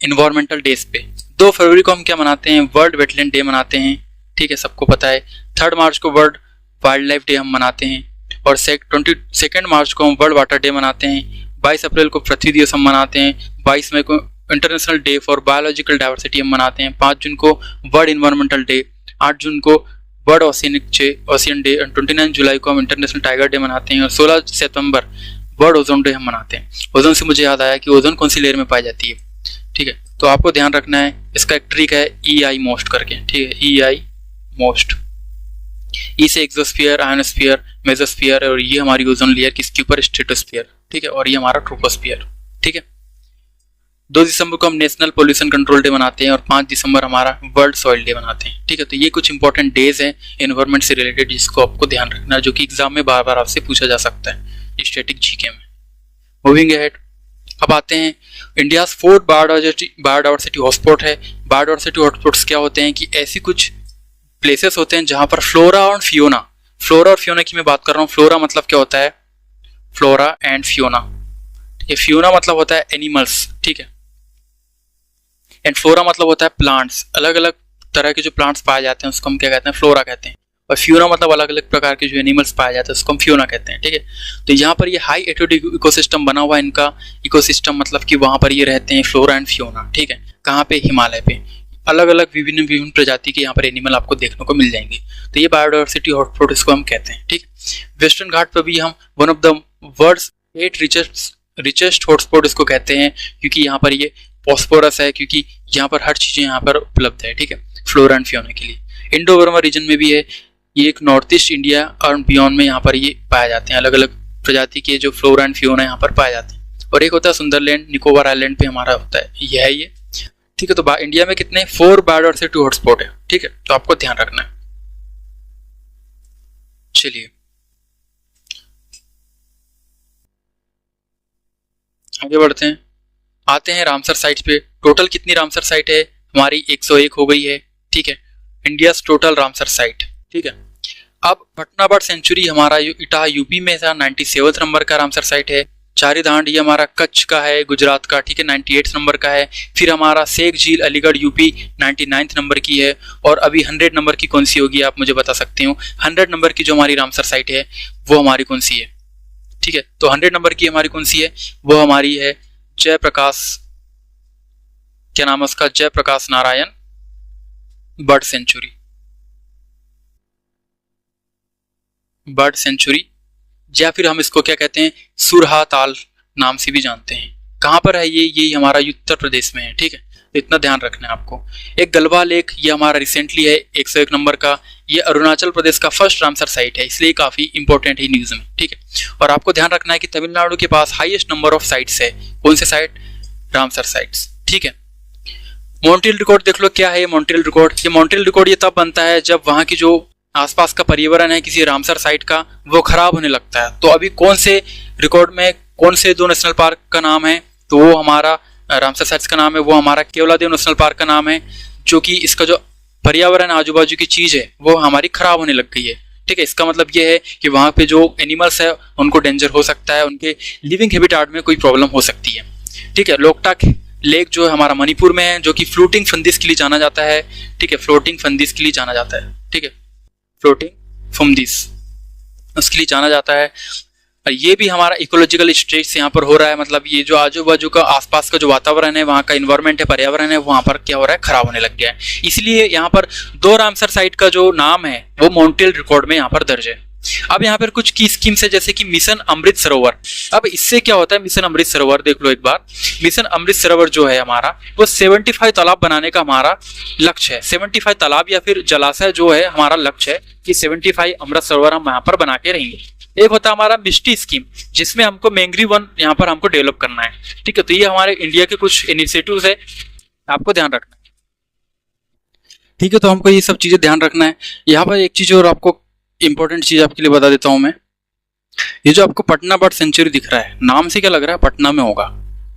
इन्वायरमेंटल डेज पे। 2 फरवरी को हम क्या मनाते हैं, वर्ल्ड वेटलैंड डे मनाते हैं, ठीक है, सबको पता है। 3 मार्च को वर्ल्ड वाइल्ड लाइफ डे हम मनाते हैं और 22 मार्च को हम वर्ल्ड वाटर डे मनाते हैं। 22 अप्रैल को पृथ्वी दिवस हम मनाते हैं। 22 मई को international day for biological diversity हम मनाते हैं। 5 जून को वर्ल्ड इन्वायरमेंटल डे, 8 जून को वर्ल्ड ओशियन डे, 29 जुलाई को हम इंटरनेशनल टाइगर डे मनाते हैं और 16 सितंबर वर्ल्ड ओजोन डे हम मनाते हैं। ओजोन से मुझे याद आया कि ओजोन कौन सी लेयर में पाई जाती है, ठीक है, तो आपको ध्यान रखना है, इसका एक ट्रिक है EI मोस्ट करके, ठीक है, EI मोस्ट। ई से एक्सोस्फीयर, आयोनोस्फीयर, मेसोस्फीयर और ये हमारी ओजोन लेयर किसके ऊपर, स्ट्रेटोस्फीयर, ठीक है, और ये हमारा ट्रोपोस्फीयर, ठीक है। 2 दिसंबर को हम नेशनल पोल्यूशन कंट्रोल डे मनाते हैं और 5 दिसंबर हमारा वर्ल्ड सॉइल डे मनाते हैं, ठीक है। तो ये कुछ इंपॉर्टेंट डेज हैं एनवायरमेंट से रिलेटेड जिसको आपको ध्यान रखना है, जो कि एग्जाम में बार बार आपसे पूछा जा सकता है स्टैटिक जीके में। मूविंग अहेड, अब आते हैं इंडिया 4th बायोडाइवर्सिटी हॉटस्पॉट है। बायोडाइवर्सिटी हॉटस्पॉट्स क्या होते हैं कि ऐसी कुछ प्लेसेस होते हैं जहां पर फ्लोरा और फियोना की मैं बात कर रहा हूँ। फ्लोरा मतलब क्या होता है, फ्लोरा एंड फियोना, ठीक है। फियोना मतलब होता है एनिमल्स, ठीक है, एंड फ्लोरा मतलब होता है प्लांट्स। अलग अलग तरह के जो प्लांट्स पाए जाते हैं उसको हम क्या कहते हैं, फ्लोरा कहते हैं। और फ्यूना मतलब अलग अलग प्रकार के जो एनिमल्स पाए जाते हैं उसको हम फ्यूना कहते हैं, ठीक है। तो यहाँ पर ये हाई एल्टीट्यूड इकोसिस्टम बना हुआ है इनका। इकोसिस्टम मतलब कि वहाँ पर ये रहते हैं फ्लोरा एंड फ्यूना, ठीक है। कहाँ पे, हिमालय पे। अलग अलग विभिन्न प्रजाति के यहाँ पर एनिमल आपको देखने को मिल जाएंगे। तो ये बायोडाइवर्सिटी हॉटस्पॉट इसको हम कहते हैं, ठीक है। वेस्टर्न घाट पर भी हम one of the world's 8 richest hotspot इसको कहते हैं, क्योंकि यहाँ पर ये फॉस्फोरस है, क्योंकि यहाँ पर हर चीजें यहाँ पर उपलब्ध है, ठीक है, फ्लोरा एंड फ्यूना के लिए। इंडो बर्मा रीजन में भी है, ये एक नॉर्थ ईस्ट इंडिया और बियॉन्ड में यहाँ पर ये पाए जाते हैं। अलग अलग प्रजाति के जो फ्लोरा एंड फ्यूना यहाँ पर पाए जाते हैं। और एक होता है सुंदरलैंड, निकोबार आइलैंड पे हमारा होता है, यह है ये, ठीक है। तो इंडिया में कितने 4 बायोडाइवर्सिटी हॉटस्पॉट है, ठीक है, तो आपको ध्यान रखना है। चलिए आगे बढ़ते हैं, आते हैं रामसर साइट पे। टोटल कितनी रामसर साइट है हमारी, 101 हो गई है, ठीक है, इंडिया टोटल रामसर साइट, ठीक है। अब पटना बर्ड सेंचुरी हमारा इटाह यूपी में था, 97 नंबर का रामसर साइट है। चारीधांड ये हमारा कच्छ का है, गुजरात का, ठीक है, 98 नंबर का है। फिर हमारा शेख झील अलीगढ़ यूपी 99 नंबर की है। और अभी 100 नंबर की कौन सी होगी आप मुझे बता सकते हो। 100 नंबर की जो हमारी रामसर साइट है वो हमारी कौन सी है, ठीक है। तो 100 नंबर की हमारी कौन सी है, वो हमारी है जयप्रकाश, क्या नाम है उसका, जयप्रकाश नारायण बर्ड सेंचुरी, या फिर हम इसको क्या कहते हैं, सुरहा ताल नाम से भी जानते हैं। कहां पर है ये हमारा उत्तर प्रदेश में है, ठीक है। तो इतना ध्यान रखना है आपको। एक गलवा लेक, ये हमारा रिसेंटली है 101 नंबर का। ये अरुणाचल प्रदेश का फर्स्ट रामसर साइट है, इसलिए काफी इंपॉर्टेंट है न्यूज में, ठीक है। और आपको ध्यान रखना है कि तमिलनाडु के पास हाईएस्ट नंबर ऑफ साइट्स है, कौन से साइट, रामसर साइट्स, ठीक है। मॉन्ट्रियल रिकॉर्ड देख लो क्या है ये मॉन्ट्रियल रिकॉर्ड। ये मॉन्ट्रियल रिकॉर्ड ये तब बनता है जब वहाँ की जो आसपास का पर्यावरण है किसी रामसर साइट का वो खराब होने लगता है। तो अभी कौन से रिकॉर्ड में कौन से 2 नेशनल पार्क का नाम है, तो वो हमारा रामसर साइट्स का नाम है, वो हमारा केवलादेव नेशनल पार्क का नाम है, जो कि इसका जो पर्यावरण आजू बाजू की चीज है वो हमारी खराब होने लग गई है। ठीक है, इसका मतलब ये है कि वहाँ पे जो एनिमल्स है उनको डेंजर हो सकता है, उनके लिविंग हैबिटेट में कोई प्रॉब्लम हो सकती है। ठीक है, लोकटाक लेक जो है हमारा मणिपुर में है, जो कि फ्लोटिंग फंदिस के लिए जाना जाता है। ठीक है, फ्लोटिंग फंदिस के लिए जाना जाता है। ठीक है, फ्लोटिंग फंदिस उसके लिए जाना जाता है। और ये भी हमारा इकोलॉजिकल स्ट्रेस यहाँ पर हो रहा है, मतलब ये जो आजू बाजू का आसपास का जो वातावरण है, वहाँ का इन्वायरमेंट है, पर्यावरण है, वहाँ पर क्या हो रहा है, खराब होने लग गया है। इसलिए यहाँ पर 2 रामसर साइट का जो नाम है वो मॉन्ट्रियल रिकॉर्ड में यहाँ पर दर्ज है। अब यहाँ पर कुछ की स्कीम्स है, जैसे कि मिशन अमृत सरोवर। अब इससे क्या होता है, मिशन अमृत सरोवर देख लो एक बार। मिशन अमृत सरोवर जो है हमारा वो 75 तालाब बनाने का हमारा लक्ष्य है। 75 तालाब या फिर जलाशय जो है हमारा लक्ष्य है कि 75 अमृत सरोवर हम यहाँ पर बना के रहेंगे। एक होता है हमारा मिस्टी स्कीम, जिसमें हमको मैंग्रीव वन यहाँ पर हमको डेवलप करना है। ठीक है, तो ये हमारे इंडिया के कुछ इनिशिएटिव्स है, आपको ध्यान रखना है। ठीक है, तो हमको ये सब चीजें ध्यान रखना है। यहाँ पर एक चीज और आपको इंपॉर्टेंट चीज आपके लिए बता देता हूं मैं। ये जो आपको पटना बर्ड सेंचुरी दिख रहा है, नाम से क्या लग रहा है पटना में होगा,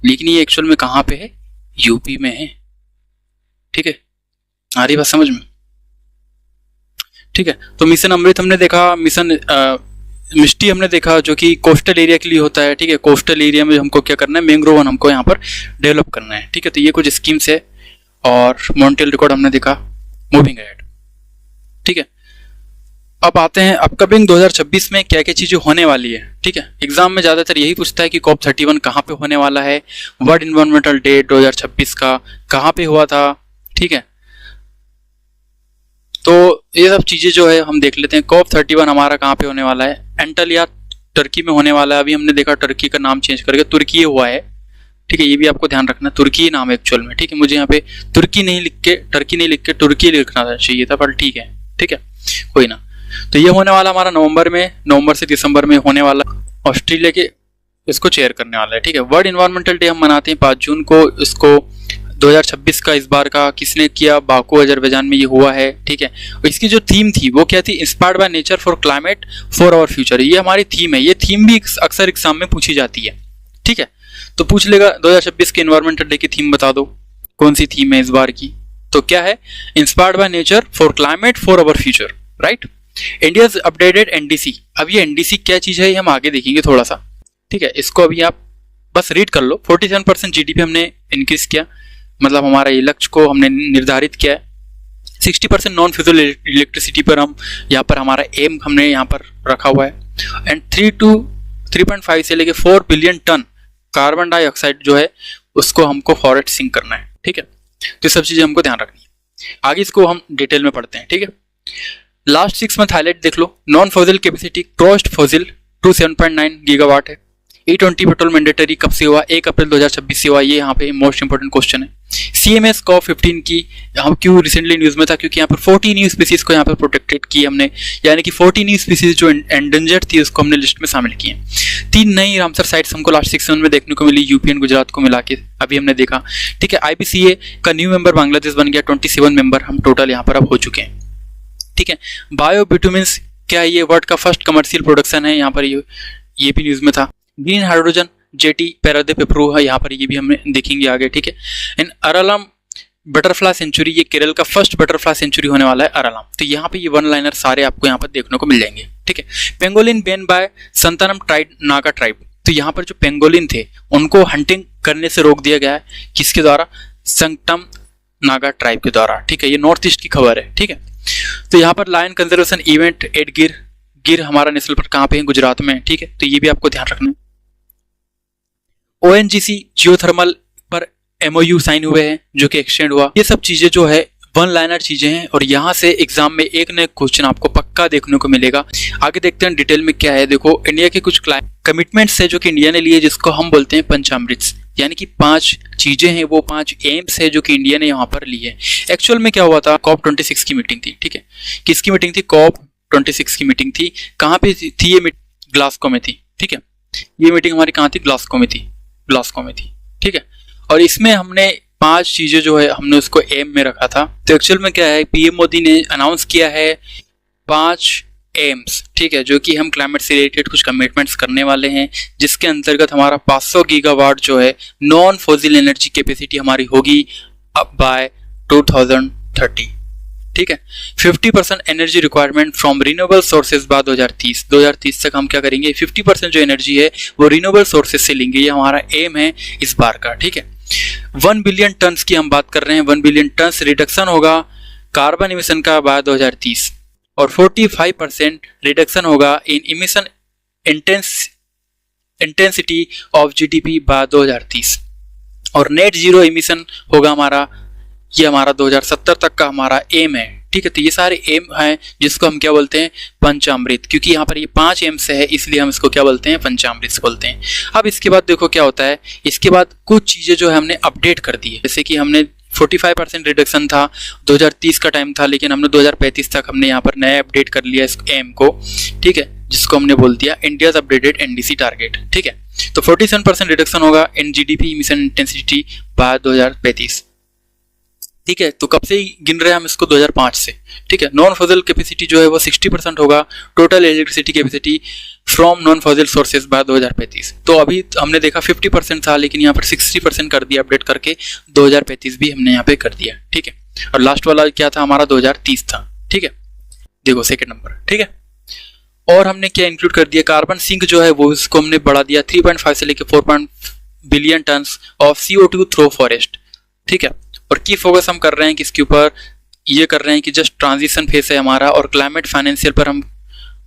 लेकिन ये एक्चुअल में कहाँ पे है, यूपी में है। ठीक है, आ रही बात समझ में। ठीक है, तो मिशन अमृत हमने देखा, मिशन मिस्टी हमने देखा जो कि कोस्टल एरिया के लिए होता है। ठीक है, कोस्टल एरिया में हमको क्या करना है, मैंग्रोव वन हमको यहाँ पर डेवलप करना है। ठीक है, तो ये कुछ स्कीम्स है। और मॉन्ट्रियल रिकॉर्ड हमने देखा। Moving ahead. ठीक है, अब आते हैं अपकमिंग 2026 में क्या क्या चीजें होने वाली है। ठीक है, एग्जाम में ज्यादातर यही पूछता है कि COP31 कहाँ पे होने वाला है, वर्ल्ड इन्वायरमेंटल डे 2026 का कहाँ पे हुआ था। ठीक है, तो ये सब चीजें जो है हम देख लेते हैं। COP31 हमारा कहाँ पे होने वाला है, एंटालिया टर्की में होने वाला है। अभी हमने देखा टर्की का नाम चेंज करके तुर्की हुआ है। ठीक है, ये भी आपको ध्यान रखना, तुर्की नाम है एक्चुअल में। ठीक है, मुझे यहाँ पे तुर्की नहीं लिख के, टर्की नहीं लिख के तुर्की लिखना चाहिए था, पर ठीक है। ठीक है, कोई ना। तो ये होने वाला हमारा नवंबर से दिसंबर में होने वाला, ऑस्ट्रेलिया के इसको चेयर करने वाला है। ठीक है, वर्ल्ड इन्वायरमेंटल डे हम मनाते हैं 5 जून को। इसको 2026 का इस बार का किसने किया, बाकू अजरबैजान में ये हुआ है। ठीक है, और इसकी जो थीम थी वो क्या थी, inspired by nature for climate for our future. ये हमारी थीम है। ये थीम भी अक्सर एग्जाम में पूछी जाती है। ठीक है, तो पूछ लेगा 2026 के इन्वायरमेंटल डे की थीम बता दो, कौन सी थीम है इस बार की। तो क्या है, inspired by nature for climate for our future. Right, India's updated NDC. अब ये एनडीसी क्या चीज है ये हम आगे देखेंगे थोड़ा सा। ठीक है, इसको अभी आप बस रीड कर लो। 47% जीडीपी हमने इंक्रीज किया, मतलब हमारा ये लक्ष्य को हमने निर्धारित किया है। 60% नॉन फ्यूजल इलेक्ट्रिसिटी पर हम यहाँ पर हमारा एम हमने यहाँ पर रखा हुआ है। एंड 3.5 से लेके 4 बिलियन टन कार्बन डाइऑक्साइड जो है उसको हमको फॉरेस्ट सिंक करना है। ठीक है, तो सब चीजें हमको ध्यान रखनी है। आगे इसको हम डिटेल में पढ़ते हैं। ठीक है, लास्ट 6 मंथ हाईलाइट देख लो। Non fossil capacity crossed fossil 27.9 gigawatt है। E20 पेट्रोल मैंडेटरी कब से हुआ, 1 अप्रैल 2026 से हुआ। ये यहाँ पे मोस्ट इंपोर्टेंट क्वेश्चन है। CMS COP15 की हम क्यों रिसेंटली न्यूज में था, क्योंकि यहाँ पर 40 न्यू स्पीसीज को यहाँ पर प्रोटेक्टेड की हमने, यानी कि 40 न्यू स्पीसीज जो एंडेंजर्ड थी उसको हमने लिस्ट में शामिल किए। 3 नई रामसर साइट्स हमको लास्ट 6 मंथ में देखने को मिली, यूपी एंड गुजरात को मिला के अभी हमने देखा। ठीक है, IPCA का न्यू मेंबर बांग्लादेश बन गया। 27 मेंबर हम टोटल यहाँ पर अब हो चुके हैं। ठीक है, बायोबिटुमिन्स क्या है, ये वर्ल्ड का फर्स्ट कमर्शियल प्रोडक्शन है। यहाँ पर ये भी न्यूज में था। Green hydrogen jetty Paradip approve है, यहाँ पर ये भी हमें देखेंगे आगे। ठीक है, इन अरालम बटरफ्लाई सेंचुरी, ये केरल का फर्स्ट बटरफ्लाई सेंचुरी होने वाला है अरालम। तो यहाँ पे ये वन लाइनर सारे आपको यहाँ पर देखने को मिल जाएंगे। ठीक है, pangolin ban by Santanam tribe Naga tribe. तो यहाँ पर जो पेंगोलिन थे उनको हंटिंग करने से रोक दिया गया है, किसके द्वारा, संगटम नागा ट्राइब के द्वारा। ठीक है, ये नॉर्थ ईस्ट की खबर है। ठीक है, तो यहाँ पर लायन कंजर्वेशन इवेंट एट गिर हमारा नेशनल पार्क कहाँ पे है, गुजरात में। ठीक है, तो ये भी आपको ध्यान रखना है। ONGC जियोथर्मल पर MOU साइन हुए हैं जो कि एक्सटेंड हुआ। ये सब चीजें जो है वन लाइनर चीजें हैं, और यहाँ से एग्जाम में एक न एक क्वेश्चन आपको पक्का देखने को मिलेगा। आगे देखते हैं डिटेल में क्या है। देखो, इंडिया के कुछ कमिटमेंट्स है जो कि इंडिया ने लिए, जिसको हम बोलते हैं पंचामृत, यानी कि 5 चीजें हैं, वो 5 एम्स है जो कि इंडिया ने यहाँ पर ली है। एक्चुअल में क्या हुआ था, COP26 की मीटिंग थी। ठीक है, किसकी मीटिंग थी, COP26 की मीटिंग थी। कहाँ पे थी ये मीटिंग, ग्लासगो में थी। ठीक है, ये मीटिंग हमारी कहाँ थी, ग्लासगो में थी। ठीक है, और इसमें हमने 5 चीजें जो है हमने उसको एम में रखा था। तो एक्चुअल में क्या है, पीएम मोदी ने अनाउंस किया है 5 एम्स, ठीक है, जो कि हम क्लाइमेट से रिलेटेड कुछ कमिटमेंट्स करने वाले हैं, जिसके अंतर्गत हमारा 500 गीगावाट जो है नॉन फॉसिल एनर्जी कैपेसिटी हमारी होगी अब बाय 2030, ठीक है। 50% energy requirement from renewable sources by 2030 तक हम क्या करेंगे, 50% जो एनर्जी है वो रिन्यूएबल सोर्सेज से लेंगे। ये हमारा एम है इस बार का, ठीक है। 1 बिलियन टन्स की हम बात कर रहे हैं, 1 बिलियन टन्स रिडक्शन होगा कार्बन इमिशन का बाय 2030, और 45% रिडक्शन होगा in emission intensity of GDP by 2030, और नेट जीरो इमिशन होगा हमारा, ये हमारा 2070 तक का हमारा एम है, ठीक है। तो ये सारे एम हैं जिसको हम क्या बोलते हैं, पंचामृत, क्योंकि यहाँ पर ये 5 एम से है इसलिए हम इसको क्या बोलते हैं, पंचामृत बोलते हैं। अब इसके बाद देखो क्या होता है, इसके बाद कुछ चीज़ें जो है हमने अपडेट कर दी है, जैसे कि हमने 45% रिडक्शन था 2030 का टाइम था, लेकिन हमने 2035 तक हमने यहाँ पर नया अपडेट कर लिया इस एम को, ठीक है, जिसको हमने बोल दिया इंडियाज अपडेटेड एनडीसी टारगेट, ठीक है। तो 47% रिडक्शन होगा in GDP emission intensity bye 2035, ठीक है। तो कब से ही गिन रहे हैं हम इसको, 2005 से, ठीक है। नॉन फॉसिल कैपेसिटी जो है वो 60% होगा total electricity capacity from non fossil sources by 2035। तो अभी हमने देखा 50% था, लेकिन यहाँ पर 60% कर दिया अपडेट करके, 2035 भी हमने यहाँ पे कर दिया, ठीक है। और लास्ट वाला क्या था हमारा, 2030 था, ठीक है। देखो सेकेंड नंबर, ठीक है। और हमने क्या इंक्लूड कर दिया, कार्बन सिंक जो है वो इसको हमने बढ़ा दिया 3.5 से लेकर 4 billion ton of CO2 through forest, ठीक है। और की फोकस हम कर रहे हैं किसके ऊपर, ये कर रहे हैं कि जस्ट ट्रांजिशन फेस है हमारा, और क्लाइमेट फाइनेंशियल पर हम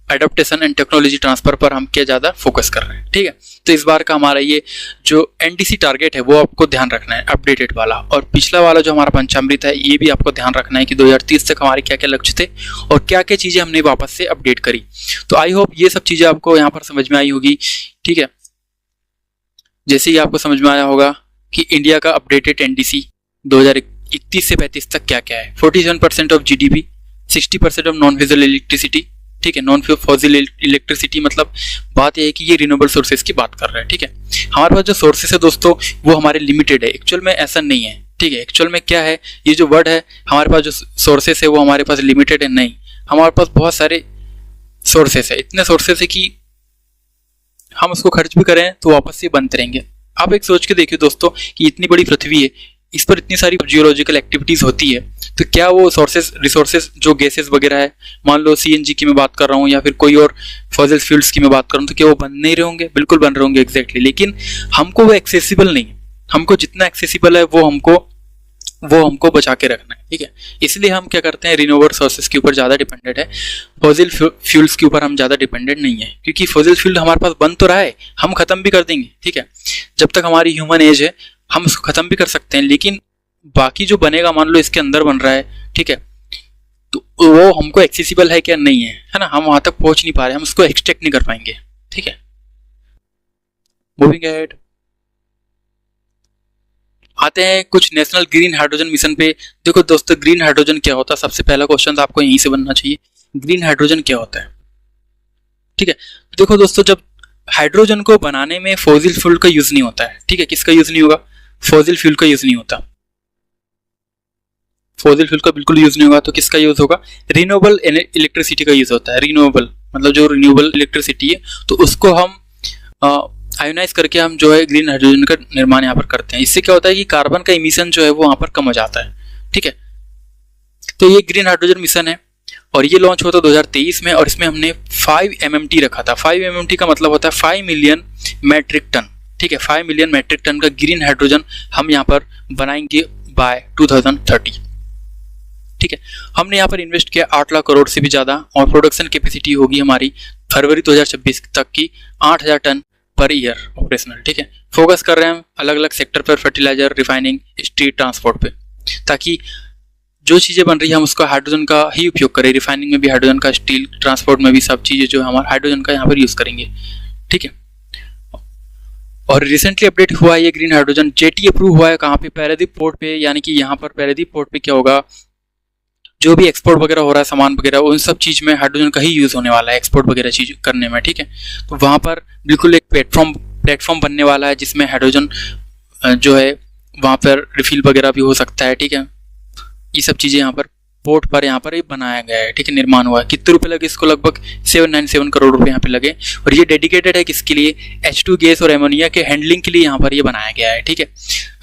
एडप्टेशन एंड टेक्नोलॉजी ट्रांसफर पर हम क्या ज़्यादा फोकस कर रहे हैं, ठीक है। तो इस बार का हमारा ये जो एनडीसी टारगेट है वो आपको ध्यान रखना है, अपडेटेड वाला, और पिछला वाला जो हमारा पंचामृत है ये भी आपको ध्यान रखना है कि 2030 तक हमारे क्या क्या लक्ष्य थे और क्या क्या चीज़ें हमने वापस से अपडेट करी। तो आई होप ये सब चीज़ें आपको यहाँ पर समझ में आई होगी, ठीक है। जैसे ही आपको समझ में आया होगा कि इंडिया का अपडेटेड एनडीसी 2031 से 35 तक क्या क्या है, 47% of GDP, 60% of non fossil electricity, ठीक है। नॉन फॉसिल इलेक्ट्रिसिटी मतलब बात यह है कि ये रिन्यूएबल सोर्सेज की बात कर रहे हैं, ठीक है। हमारे पास जो सोर्सेज है दोस्तों वो हमारे लिमिटेड है, एक्चुअल में ऐसा नहीं है, ठीक है। एक्चुअल में क्या है, ये जो वर्ड है हमारे पास जो सोर्सेज है वो हमारे पास लिमिटेड है, नहीं, हमारे पास बहुत सारे सोर्सेज है, इतने सोर्सेज है कि हम उसको खर्च भी करें तो वापस से बनते रहेंगे। आप एक सोच के देखिए दोस्तों कि इतनी बड़ी पृथ्वी है, इस पर इतनी सारी जियोलॉजिकल एक्टिविटीज होती है, तो क्या वो सोर्सेस रिसोर्सेज जो गैसेस वगैरह है, मान लो सीएनजी की मैं बात कर रहा हूँ या फिर कोई और फॉसिल फ्यूल्स की मैं बात कर रहा हूँ, तो क्या वो बन नहीं रहे होंगे, बिल्कुल बन रहे होंगे, एग्जैक्टली। लेकिन हमको वो एक्सेसिबल नहीं, हमको जितना एक्सेसिबल है वो हमको बचा के रखना है, ठीक है। इसलिए हम क्या करते हैं, रिन्यूएबल सोर्सेज के ऊपर ज़्यादा डिपेंडेंट है, फॉसिल फ्यूल्स के ऊपर हम ज़्यादा डिपेंडेंट नहीं है, क्योंकि फॉसिल फ्यूल हमारे पास बन तो रहा है, हम खत्म भी कर देंगे, ठीक है। जब तक हमारी ह्यूमन एज है हम उसको खत्म भी कर सकते हैं, लेकिन बाकी जो बनेगा, मान लो इसके अंदर बन रहा है, ठीक है, तो वो हमको एक्सेसिबल है क्या, नहीं है ना, हम वहां तक पहुंच नहीं पा रहे, हम उसको एक्सट्रैक्ट नहीं कर पाएंगे, ठीक है। मूविंग अहेड, आते हैं कुछ नेशनल ग्रीन हाइड्रोजन मिशन पे। देखो दोस्तों, ग्रीन हाइड्रोजन क्या होता है, सबसे पहला क्वेश्चन आपको यहीं से बनना चाहिए, ग्रीन हाइड्रोजन क्या होता है, ठीक है। देखो दोस्तों, जब हाइड्रोजन को बनाने में फॉसिल फ्यूल का यूज नहीं होता है, ठीक है, किसका यूज नहीं होगा, फॉसिल फ्यूल का यूज नहीं होता, फॉसिल फ्यूल का बिल्कुल यूज नहीं होगा, तो किसका यूज होगा, रिन्यूएबल इलेक्ट्रिसिटी का यूज होता है। रिन्यूएबल मतलब जो रिन्यूएबल इलेक्ट्रिसिटी है, तो उसको हम आयोनाइज करके हम जो है ग्रीन हाइड्रोजन का निर्माण यहाँ पर करते हैं। इससे क्या होता है कि कार्बन का इमिशन जो है वो वहाँ पर कम हो जाता है, ठीक है। तो ये ग्रीन हाइड्रोजन मिशन है और ये लॉन्च होता है 2023 में, और इसमें हमने 5 MMT रखा था। 5 MMT का मतलब होता है 5 मिलियन मैट्रिक टन, ठीक है। 5 मिलियन मैट्रिक टन का ग्रीन हाइड्रोजन हम यहाँ पर बनाएंगे बाय 2030, ठीक है। हमने यहाँ पर इन्वेस्ट किया 8 लाख करोड़ से भी ज़्यादा, और प्रोडक्शन कैपेसिटी होगी हमारी फरवरी 2026 तक की 8000 टन पर ईयर ऑपरेशनल, ठीक है। फोकस कर रहे हैं हम अलग अलग सेक्टर पर, फर्टिलाइजर, रिफाइनिंग, स्ट्रीट ट्रांसपोर्ट पे, ताकि जो चीज़ें बन रही है हम उसका हाइड्रोजन का ही उपयोग करें। रिफाइनिंग में भी हाइड्रोजन का, स्टील ट्रांसपोर्ट में भी सब चीज़ें जो हमारा हाइड्रोजन का यहाँ पर यूज़ करेंगे, ठीक है। और रिसेंटली अपडेट हुआ है ये ग्रीन हाइड्रोजन, जेटी अप्रूव हुआ है कहाँ पे, पैरादीप पोर्ट पे, यानी कि यहाँ पर पैरादीप पोर्ट पे क्या होगा, जो भी एक्सपोर्ट वगैरह हो रहा है सामान वगैरह, उन सब चीज़ में हाइड्रोजन का ही यूज़ होने वाला है एक्सपोर्ट वगैरह चीज़ करने में, ठीक है। तो वहाँ पर बिल्कुल एक प्लेटफॉर्म बनने वाला है जिसमें हाइड्रोजन जो है वहाँ पर रिफिल वगैरह भी हो सकता है, ठीक है। ये सब चीज़ें यहाँ पर पोर्ट पर यहाँ पर ये बनाया गया है, ठीक है, निर्माण हुआ है। कितने रुपए लगे इसको? लगभग 797 करोड़ रुपए यहाँ पे लगे। और ये डेडिकेटेड है किसके लिए? H2 गैस और एमोनिया के हैंडलिंग के लिए यहाँ पर ये बनाया गया है, ठीक है।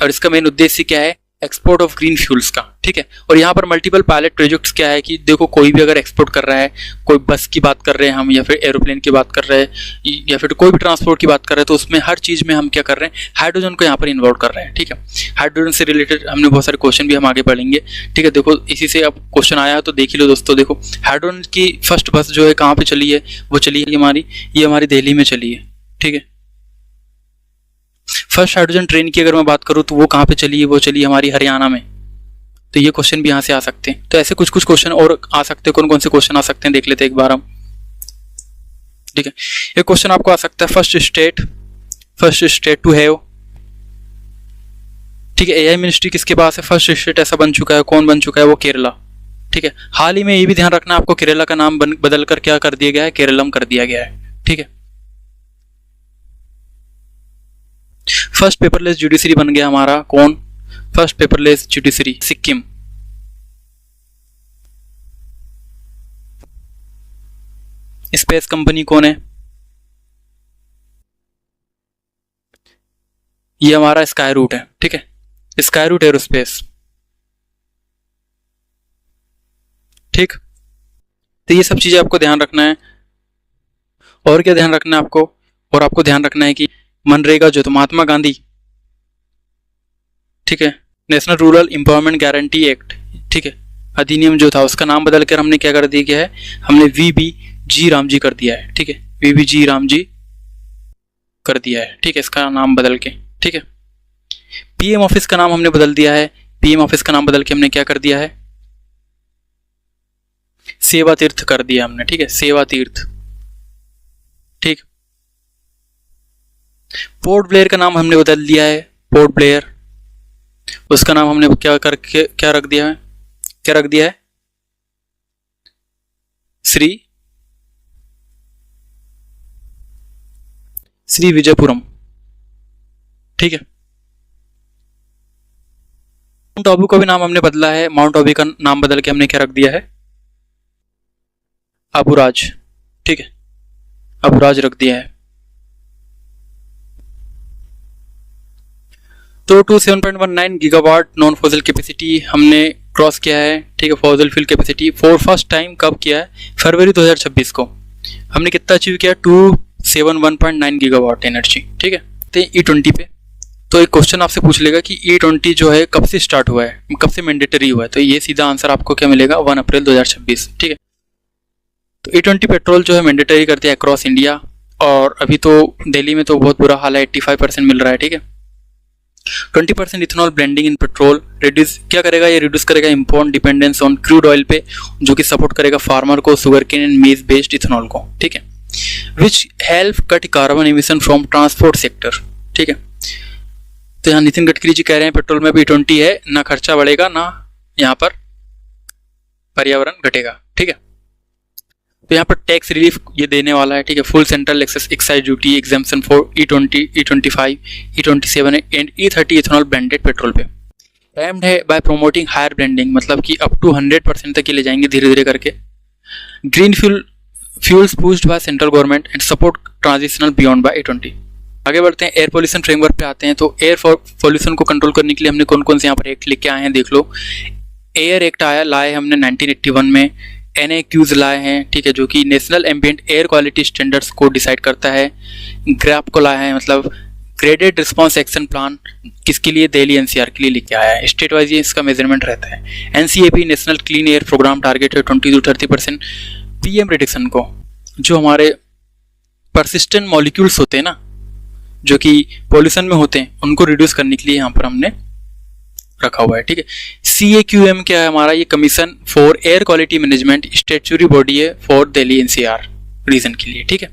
और इसका मेन उद्देश्य क्या है? एक्सपोर्ट ऑफ ग्रीन फ्यूल्स का, ठीक है। और यहाँ पर मल्टीपल पायलट प्रोजेक्ट्स क्या है कि देखो, कोई भी अगर एक्सपोर्ट कर रहा है, कोई बस की बात कर रहे हैं हम, या फिर एरोप्लेन की बात कर रहे हैं, या फिर कोई भी ट्रांसपोर्ट की बात कर रहे हैं, तो उसमें हर चीज़ में हम क्या कर रहे हैं? हाइड्रोजन को यहाँ पर इन्वॉल्व कर रहे हैं, ठीक है। हाइड्रोजन से रिलेटेड हमने बहुत सारे क्वेश्चन भी हम आगे पढ़ेंगे, ठीक है। देखो, इसी से अब क्वेश्चन आया है तो देख ही लो दोस्तों। देखो, हाइड्रोजन की फर्स्ट बस जो है कहाँ पे चली है? वो चली है हमारी दिल्ली में चली है, ठीक है। फर्स्ट हाइड्रोजन ट्रेन की अगर मैं बात करूँ तो वो कहाँ पे चली है? वो चली है हमारी हरियाणा में। तो ये क्वेश्चन भी यहाँ से आ सकते हैं। तो ऐसे कुछ कुछ क्वेश्चन और आ सकते हैं। कौन कौन से क्वेश्चन आ सकते हैं देख लेते हैं एक बार हम, ठीक है। एक क्वेश्चन आपको आ सकता है, फर्स्ट स्टेट टू हैव, ठीक है, एआई मिनिस्ट्री किसके पास है? फर्स्ट स्टेट ऐसा बन चुका है, कौन बन चुका है? वो केरला, ठीक है। हाल ही में ये भी ध्यान रखना आपको, केरला का नाम बदल कर क्या कर दिया गया है? केरलम कर दिया गया है, ठीक है। फर्स्ट पेपरलेस जुडिशरी बन गया हमारा, कौन? First paperless judiciary, Sikkim. Space company कौन है? ये हमारा स्काई रूट है, ठीक है, स्काई रूट एरोस्पेस, ठीक। तो ये सब चीजें आपको ध्यान रखना है। और क्या ध्यान रखना है आपको? और आपको ध्यान रखना है कि मनरेगा जो तो महात्मा गांधी, ठीक है, national rural empowerment guarantee act, ठीक है, अधिनियम जो था उसका नाम बदलकर हमने क्या कर दिया गया है? हमने VBG रामजी कर दिया है, ठीक है, VBG रामजी कर दिया है, ठीक है, इसका नाम बदल के, ठीक है। PM ऑफिस का नाम हमने बदल दिया है। PM ऑफिस का नाम बदल के हमने क्या कर दिया है? सेवा तीर्थ कर दिया हमने, ठीक है, सेवा तीर्थ, ठीक। पोर्ट ब्लेयर का नाम हमने बदल दिया है, पोर्ट ब्लेयर, उसका नाम हमने क्या रख दिया है? श्री विजयपुरम, ठीक है। माउंट आबू का भी नाम हमने बदला है। माउंट आबू का नाम बदल के हमने क्या रख दिया है? अबुराज, ठीक है, अबुराज रख दिया है। तो 27.19 गीगावाट नॉन फॉसिल कैपेसिटी हमने क्रॉस किया है, ठीक है। Fossil fuel capacity for first time कब किया है? फरवरी 2026 को हमने कितना अचीव किया? 271.9 गीगावाट एनर्जी, ठीक है। तो E20 पे तो एक क्वेश्चन आपसे पूछ लेगा कि E20 जो है कब से स्टार्ट हुआ है, कब से मैंडेटरी हुआ है? तो ये सीधा आंसर आपको क्या मिलेगा? 1 अप्रैल 2026, ठीक है। तो E20 पेट्रोल जो है मैंडेटरी कर दिया अक्रॉस इंडिया। और अभी तो दिल्ली में तो बहुत बुरा हाल है, 85% मिल रहा है, ठीक है। 20% ethanol blending in petrol reduce क्या करेगा? ये रिड्यूस करेगा import dependence on crude oil पे, जो कि सपोर्ट करेगा फार्मर को, sugar cane and maize based ethanol को, ठीक है। Which help cut carbon emission from transport sector, ठीक है। तो यहाँ नितिन गडकरी जी कह रहे हैं पेट्रोल में भी E20 है, ना खर्चा बढ़ेगा ना यहाँ पर पर्यावरण घटेगा, ठीक है। तो यहाँ पर टैक्स रिलीफ ये देने वाला है, ठीक है। Full central excise duty exemption for E20, E25, E27 and E30 ethanol blended petrol पे। एम्ड है बाय प्रोमोटिंग हायर ब्लेंडिंग, मतलब कि अप टू 100% तक ये ले जाएंगे धीरे धीरे करके। Green fuels pushed by central government and support transitional beyond by E20। आगे बढ़ते हैं, एयर पोल्यूशन फ्रेमवर्क पे आते हैं। तो एयर पोल्यूशन को कंट्रोल करने के लिए हमने कौन कौन से यहाँ पर एक्ट लेके आए हैं देख लो। एयर एक्ट लाए हमने 1981 में। NAQs लाए हैं, ठीक है, जो कि national ambient air quality standards को डिसाइड करता है। ग्रैप को लाया है, मतलब ग्रेडेड रिस्पॉन्स एक्शन प्लान, किसके लिए? दिल्ली NCR के लिए लेके आया है। स्टेट वाइज इसका मेजरमेंट रहता है। NCAP national clean air program target है 20 to 30% PM रिडक्शन को। जो हमारे परसिस्टेंट मॉलिक्यूल्स होते हैं ना, जो कि पॉल्यूशन में होते हैं, उनको रिड्यूस करने के लिए यहाँ पर हमने रखा हुआ है, ठीक है। CAQM क्या है हमारा? ये commission for air quality management statutory body है फॉर दिल्ली NCR रीजन के लिए, ठीक है।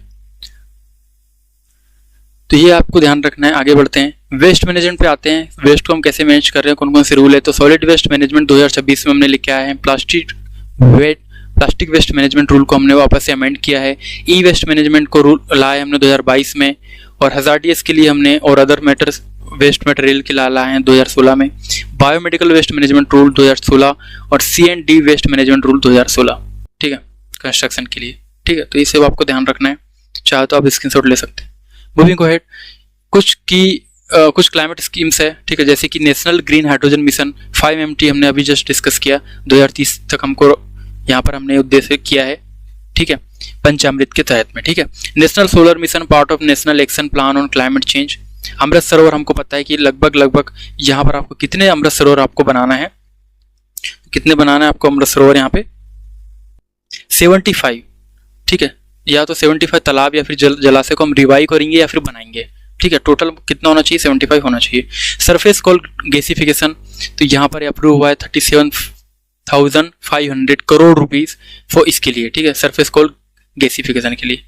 तो ये आपको ध्यान रखना है। आगे बढ़ते हैं, वेस्ट मैनेजमेंट पे आते हैं। वेस्ट को हम कैसे मैनेज कर रहे हैं, कौन कौन से रूल है? तो सॉलिड वेस्ट मैनेजमेंट 2026 में हमने लेके आए हैं। प्लास्टिक वेस्ट मैनेजमेंट रूल को हमने वापस से अमेंड किया है। E वेस्ट मैनेजमेंट को रूल लाए हमने 2022 में। और हजार्डियस के लिए हमने और अदर मैटर्स वेस्ट मटेरियल के लाए हैं 2016 में, बायोमेडिकल वेस्ट मैनेजमेंट रूल 2016 और C&D वेस्ट मैनेजमेंट रूल 2016, ठीक है, कंस्ट्रक्शन के लिए, ठीक है। तो ये सब आपको ध्यान रखना है, चाहे तो आप स्क्रीनशॉट ले सकते हैं। मूविंग गो हेड, कुछ क्लाइमेट स्कीम्स है, ठीक है, जैसे कि national green hydrogen mission 5MT हमने अभी जस्ट डिस्कस किया, 2030 तक हमको यहाँ पर हमने उद्देश्य किया है, ठीक है, पंचामृत के तहत में, ठीक है। National Solar Mission part of National Action Plan on Climate Change. Amrit Sarovar हमको पता है कि लगभग यहाँ पर आपको कितने अमृत सरोवर आपको बनाना है, कितने बनाना है आपको अमृत सरोवर यहाँ पे 75, ठीक है, या तो 75 तालाब या फिर जलाशय को हम रिवाइव करेंगे या फिर बनाएंगे, ठीक है। टोटल कितना होना चाहिए, 75 होना चाहिए। सरफेस कॉल गैसिफिकेशन, तो यहाँ पर अप्रूव हुआ है 37,500 करोड़ रुपीस फॉर इसके लिए, ठीक है, सरफेस कॉल गैसिफिकेशन के लिए।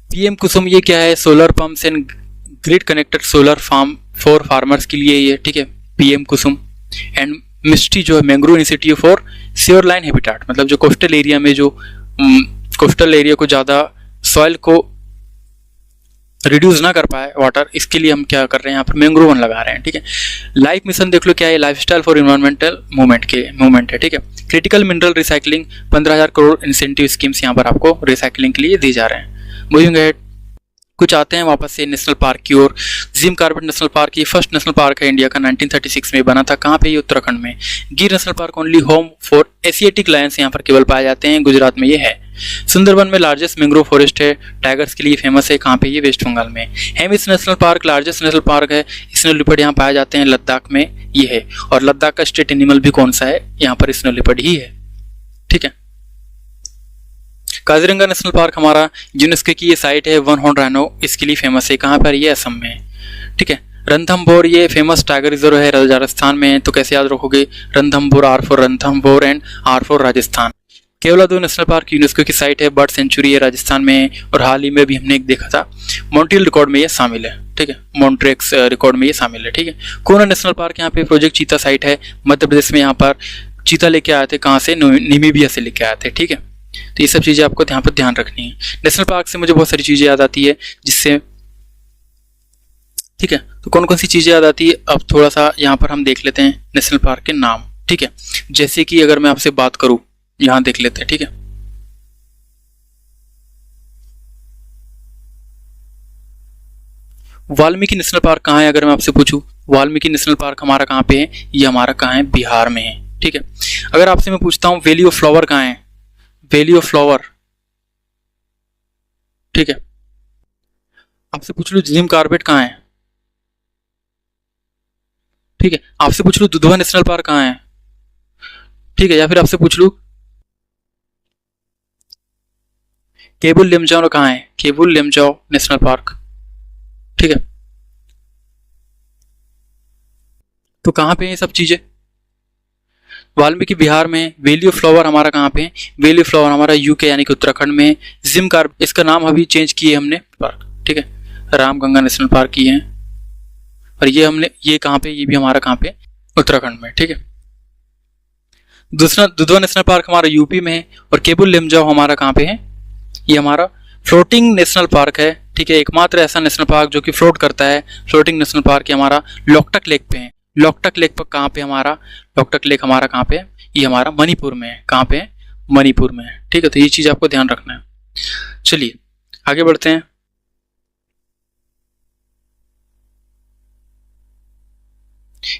PM कुसुम ये क्या है, solar pumps and grid connected solar farm for farmers के लिए ये, ठीक है, PM कुसुम। एंड मिस्टी जो है mangrove initiative for sure line habitat, मतलब जो कोस्टल एरिया में जो कोस्टल एरिया को ज़्यादा सॉइल को रिड्यूस ना कर पाए वाटर, इसके लिए हम क्या कर रहे हैं, यहाँ पर मैंग्रोव वन लगा रहे हैं, ठीक है। लाइफ मिशन देख लो क्या है, लाइफस्टाइल फॉर इन्वायरमेंटल मूवमेंट है, ठीक है। Critical mineral recycling 15,000 crore incentive schemes यहाँ पर आपको रिसाइकलिंग के लिए दी जा रहे हैं। मूविंग अहेड, कुछ आते हैं वापस से नेशनल पार्क की ओर। जिम कॉर्बेट नेशनल पार्क ये फर्स्ट नेशनल पार्क है इंडिया का, 1936 में बना था। कहाँ पे, ये उत्तराखंड में। गिर national park only home for Asiatic Lions यहाँ पर केवल पाए जाते हैं, गुजरात में ये है। सुंदरबन में लार्जेस्ट मैंग्रोव फॉरेस्ट है, टाइगर्स के लिए फेमस है। कहाँ पे, ये वेस्ट बंगाल में। Hemis national park largest national park है, स्नो लिपर्ड यहाँ पाए जाते हैं, लद्दाख में ये है। और लद्दाख का स्टेट एनिमल भी कौन सा है, यहाँ पर स्नो लिपर्ड ही है, ठीक है। काजीरंगा नेशनल पार्क हमारा यूनेस्को की ये साइट है, वन हॉर्न राइनो इसके लिए फेमस है। कहाँ पर, ये असम में, ठीक है। रणथंभौर ये फेमस टाइगर रिजर्व है, राजस्थान में। तो कैसे याद रखोगे, Ranthambore, R for Ranthambore and R for Rajasthan. Keoladeo national park UNESCO की साइट है, बर्ड सेंचुरी है, राजस्थान में। और हाल ही में भी हमने एक देखा था, मॉन्ट्रियल रिकॉर्ड में ये शामिल है, ठीक है, मॉन्ट्रेक्स रिकॉर्ड में ये शामिल है, ठीक है। कोना नेशनल पार्क यहाँ पे प्रोजेक्ट चीता साइट है, मध्य प्रदेश में। यहाँ पर चीता लेके आए थे, कहाँ से, नामीबिया से लेके आए थे, ठीक है। तो ये सब चीज़ें आपको यहाँ पर ध्यान रखनी है। नेशनल पार्क से मुझे बहुत सारी चीज़ें याद आती है, जिससे, ठीक है, तो कौन कौन सी चीज़ें याद आती है, अब थोड़ा सा यहाँ पर हम देख लेते हैं नेशनल पार्क के नाम, ठीक है। जैसे कि अगर मैं आपसे बात करूँ, यहाँ देख लेते हैं, ठीक है। वाल्मीकि नेशनल पार्क कहाँ है, अगर मैं आपसे पूछूं, वाल्मीकि नेशनल पार्क हमारा कहाँ पे है, ये हमारा कहाँ है, बिहार में है, ठीक है। अगर आपसे मैं पूछता हूँ वैली ऑफ फ्लावर कहाँ है, वैली ऑफ फ्लावर, ठीक है। आपसे पूछ लूं जिम कॉर्बेट कहाँ है, ठीक है। आपसे पूछ लूं दुधवा नेशनल पार्क कहाँ है, ठीक है। या फिर आपसे पूछ लूं केबुल लेमजाओ कहाँ है, केबुल लेमजाओ नेशनल पार्क, ठीक है। तो कहाँ पे है ये सब चीजें, वाल्मीकि बिहार में। वैली ऑफ फ्लावर हमारा कहाँ पे है, वैली ऑफ फ्लावर हमारा यूके यानी कि उत्तराखंड में। जिम कॉर्बेट, इसका नाम अभी चेंज किए हमने पार्क, ठीक है, रामगंगा नेशनल पार्क की है। और ये हमने, ये कहाँ पे, ये भी हमारा कहाँ पे, उत्तराखंड में, ठीक है। दूसरा दुधवा नेशनल पार्क हमारा यूपी में है। और केबुल लेमजाओ हमारा कहाँ पे है, ये हमारा फ्लोटिंग नेशनल पार्क है, ठीक है। एकमात्र ऐसा नेशनल पार्क जो कि फ्लोट करता है, फ्लोटिंग नेशनल पार्क ये हमारा लोकटक लेक पे है। लोकटक लेक पर कहाँ पे हमारा, लोकटक लेक हमारा कहाँ पे है, ये हमारा मणिपुर में है। कहाँ पे है, मणिपुर में है, ठीक है। तो ये चीज आपको ध्यान रखना है। चलिए आगे बढ़ते हैं।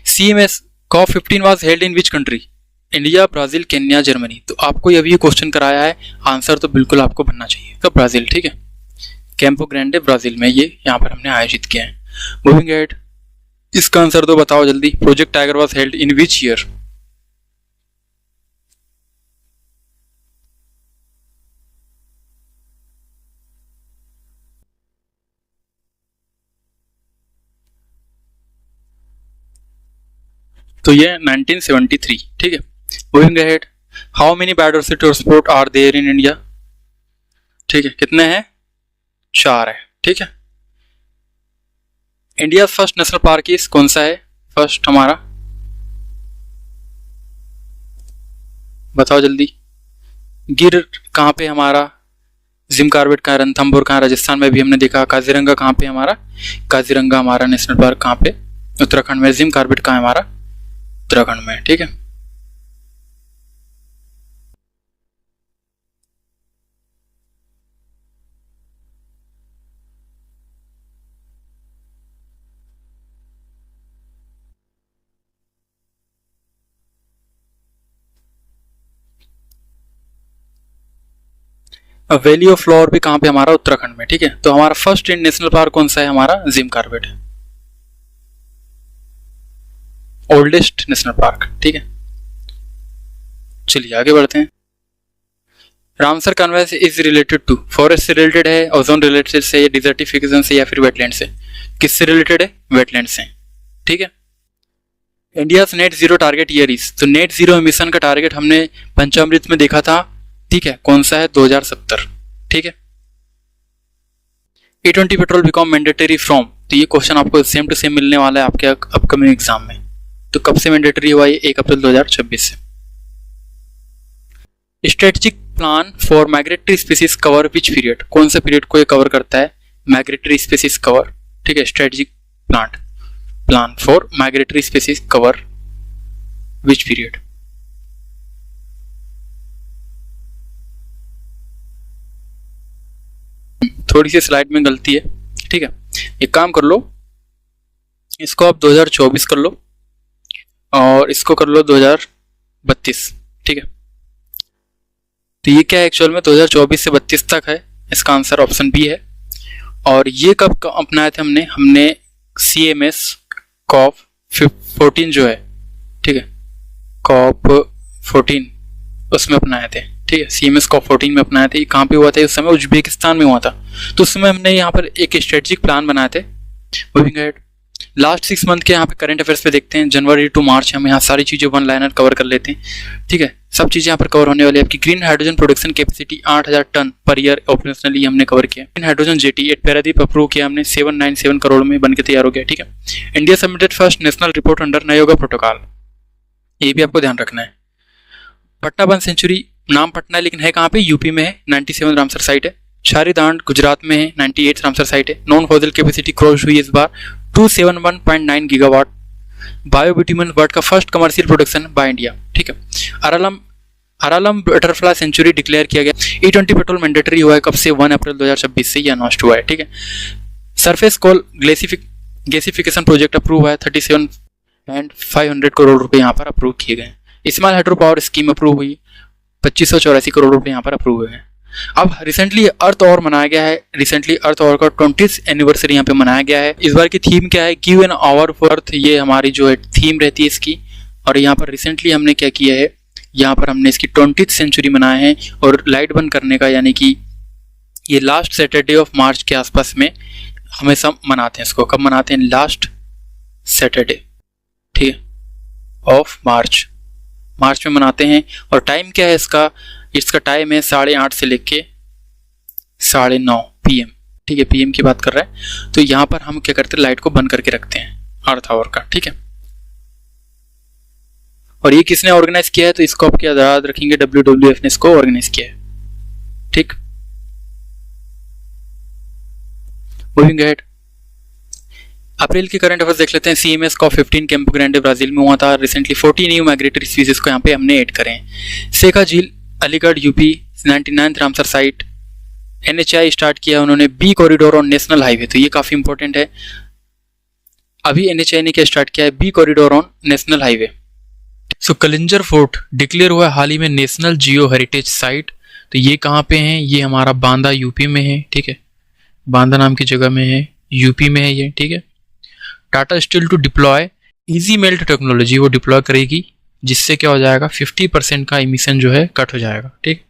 CMS COP15 was held in which country, India, Brazil, Kenya, Germany. तो आपको ये भी क्वेश्चन कराया है, आंसर तो बिल्कुल आपको बनना चाहिए, तो ब्राजील, ठीक है। कैंपो ग्रैंडे ब्राजील में ये यहाँ पर हमने आयोजित किया है। मूविंग एहेड, इसका आंसर तो बताओ जल्दी। Project tiger was held in which year, तो ये 1973, ठीक है। Moving ahead, how many biodiversity hotspot are there in India, ठीक है, कितने हैं, 4 है, ठीक है। इंडिया फर्स्ट नेशनल पार्क इस कौन सा है, फर्स्ट हमारा, बताओ जल्दी। गिर कहाँ पे हमारा, जिम कार्बेट कहाँ है, रणथंभौर कहाँ है, राजस्थान में भी हमने देखा। काजीरंगा कहाँ पे हमारा, काजीरंगा हमारा नेशनल पार्क कहाँ पे, उत्तराखंड में। जिम कार्बेट कहाँ है हमारा, उत्तराखंड में, ठीक है। वैली ऑफ फ्लावर भी कहाँ पे हमारा, उत्तराखंड में, ठीक है। तो हमारा फर्स्ट नेशनल पार्क कौन सा है हमारा, जिम कार्बेट है, ओल्डेस्ट नेशनल पार्क, ठीक है। चलिए आगे बढ़ते हैं। Ramsar convention is related to, forest से रिलेटेड है, ओजोन रिलेटेड से, या डिजर्टिफिकेशन से, या फिर वेटलैंड से। किससे रिलेटेड है, वेटलैंड से, ठीक है। India net zero target year is, तो नेट जीरो एमिशन का टारगेट हमने पंचामृत में देखा था, ठीक है। कौन सा है, 2070, ठीक है। E20 petrol become mandatory from, तो ये क्वेश्चन आपको सेम टू सेम मिलने वाला है आपके अपकमिंग एग्जाम में। तो कब से मैंडेटरी हुआ, ये 1 अप्रैल 2026 से। Strategic plan for migratory species cover which period, कौन सा पीरियड को ये कवर करता है, माइग्रेटरी स्पीसीज कवर, ठीक है। Strategic plan for migratory species cover which period. थोड़ी सी स्लाइड में गलती है, ठीक है। एक काम कर लो, इसको आप 2024 कर लो और इसको कर लो 2032, ठीक है। तो ये क्या है, एक्चुअल में 2024 से 32 तक है, इसका आंसर ऑप्शन बी है। और ये कब अपनाए थे हमने CMS COP 14 जो है, ठीक है, COP 14 उसमें अपनाए थे, ठीक है। CMS COP 14 में अपनाए थे। कहाँ पे हुआ था उस समय, उज्बेकिस्तान में हुआ था। तो उस समय हमने यहाँ पर एक स्ट्रेटेजिक प्लान बनाए थे। मूविंग अहेड, लास्ट 6 मंथ के यहाँ पे करंट अफेयर्स पे देखते हैं, जनवरी टू मार्च। हम यहाँ सारी चीज़ें वन लाइनर कवर कर लेते हैं, ठीक है। सब चीज़ें यहाँ पर कवर होने वाली है। आपकी green hydrogen production capacity 8000 ton per year operationally हमने कवर किया। Green hydrogen jetty at Paradip approve किया हमने, 797 करोड़ में बन के तैयार हो गया, ठीक है। India submitted first national report under Nagoya protocol, ये भी आपको ध्यान रखना है। पटना वन सेंचुरी, नाम पटना है लेकिन है कहाँ पे, यूपी में है, 97 रामसर साइट है। छारीदांड गुजरात में है, 98 रामसर साइट है। नॉन फॉजिल कैपेसिटी क्रॉस हुई इस बार 271.9 गीगावाट। बायोबिट्यूमन वर्ल्ड का first commercial production by India, ठीक है। अरालम बटरफ्लाई सेंचुरी डिक्लेयर किया गया। E20 पेट्रोल मैंडेटरी हुआ है कब से, 1 अप्रैल 2026 से ये अनाउंस हुआ है, ठीक है। Surface coal gasification project approve हुआ है, 37,500 करोड़ रुपए यहाँ पर अप्रूव किए गए। Small hydro power scheme approve हुई, 2584 करोड़ रुपए यहाँ पर अप्रूव हुए हैं। अब रिसेंटली अर्थ आवर मनाया गया है, रिसेंटली अर्थ आवर का 20th एनिवर्सरी यहाँ पे मनाया गया है। इस बार की थीम क्या है, give an hour for earth, ये हमारी जो है थीम रहती है इसकी। और यहाँ पर रिसेंटली हमने क्या किया है, यहाँ पर हमने इसकी 20th सेंचुरी मनाया है। और लाइट बंद करने का, यानी कि ये लास्ट सैटरडे ऑफ मार्च के आसपास में हमेशा मनाते हैं इसको। कब मनाते हैं, लास्ट सैटरडे, ठीक है, ऑफ मार्च में मनाते हैं। और टाइम क्या है इसका टाइम है 8:30 से लेके 9:30 PM, ठीक है। PM की बात कर रहा है। तो यहाँ पर हम क्या करते हैं, लाइट को बंद करके रखते हैं अर्थ आवर का, ठीक है। और ये किसने ऑर्गेनाइज किया है, तो इसको आप क्या याद रखेंगे, WWF ने इसको ऑर्गेनाइज किया है, ठीक। मूविंग अहेड, अप्रैल के करंट अफेयर्स देख लेते हैं। CMS COP 15 कैंपो ग्रांडे ब्राजील में हुआ था। रिसेंटली 40 न्यू माइग्रेटरी स्पीसीज को यहाँ पे हमने ऐड करें। शेखा झील Aligarh UP, 99th Ramsar site. NHI start किया उन्होंने B corridor on national highway, तो ये काफी इंपॉर्टेंट है। अभी NHI ने क्या स्टार्ट किया है, B corridor on national highway. So Kalinjar fort declare हुआ हाल ही में नेशनल जियो हेरिटेज साइट। तो ये कहाँ पे है, ये हमारा बांदा यूपी में है, ठीक है। बांदा नाम की जगह में है, यूपी में है ये, ठीक है। Tata steel to deploy easy melt technology, वो डिप्लॉय करेगी, जिससे क्या हो जाएगा, 50% का इमिशन जो है कट हो जाएगा, ठीक।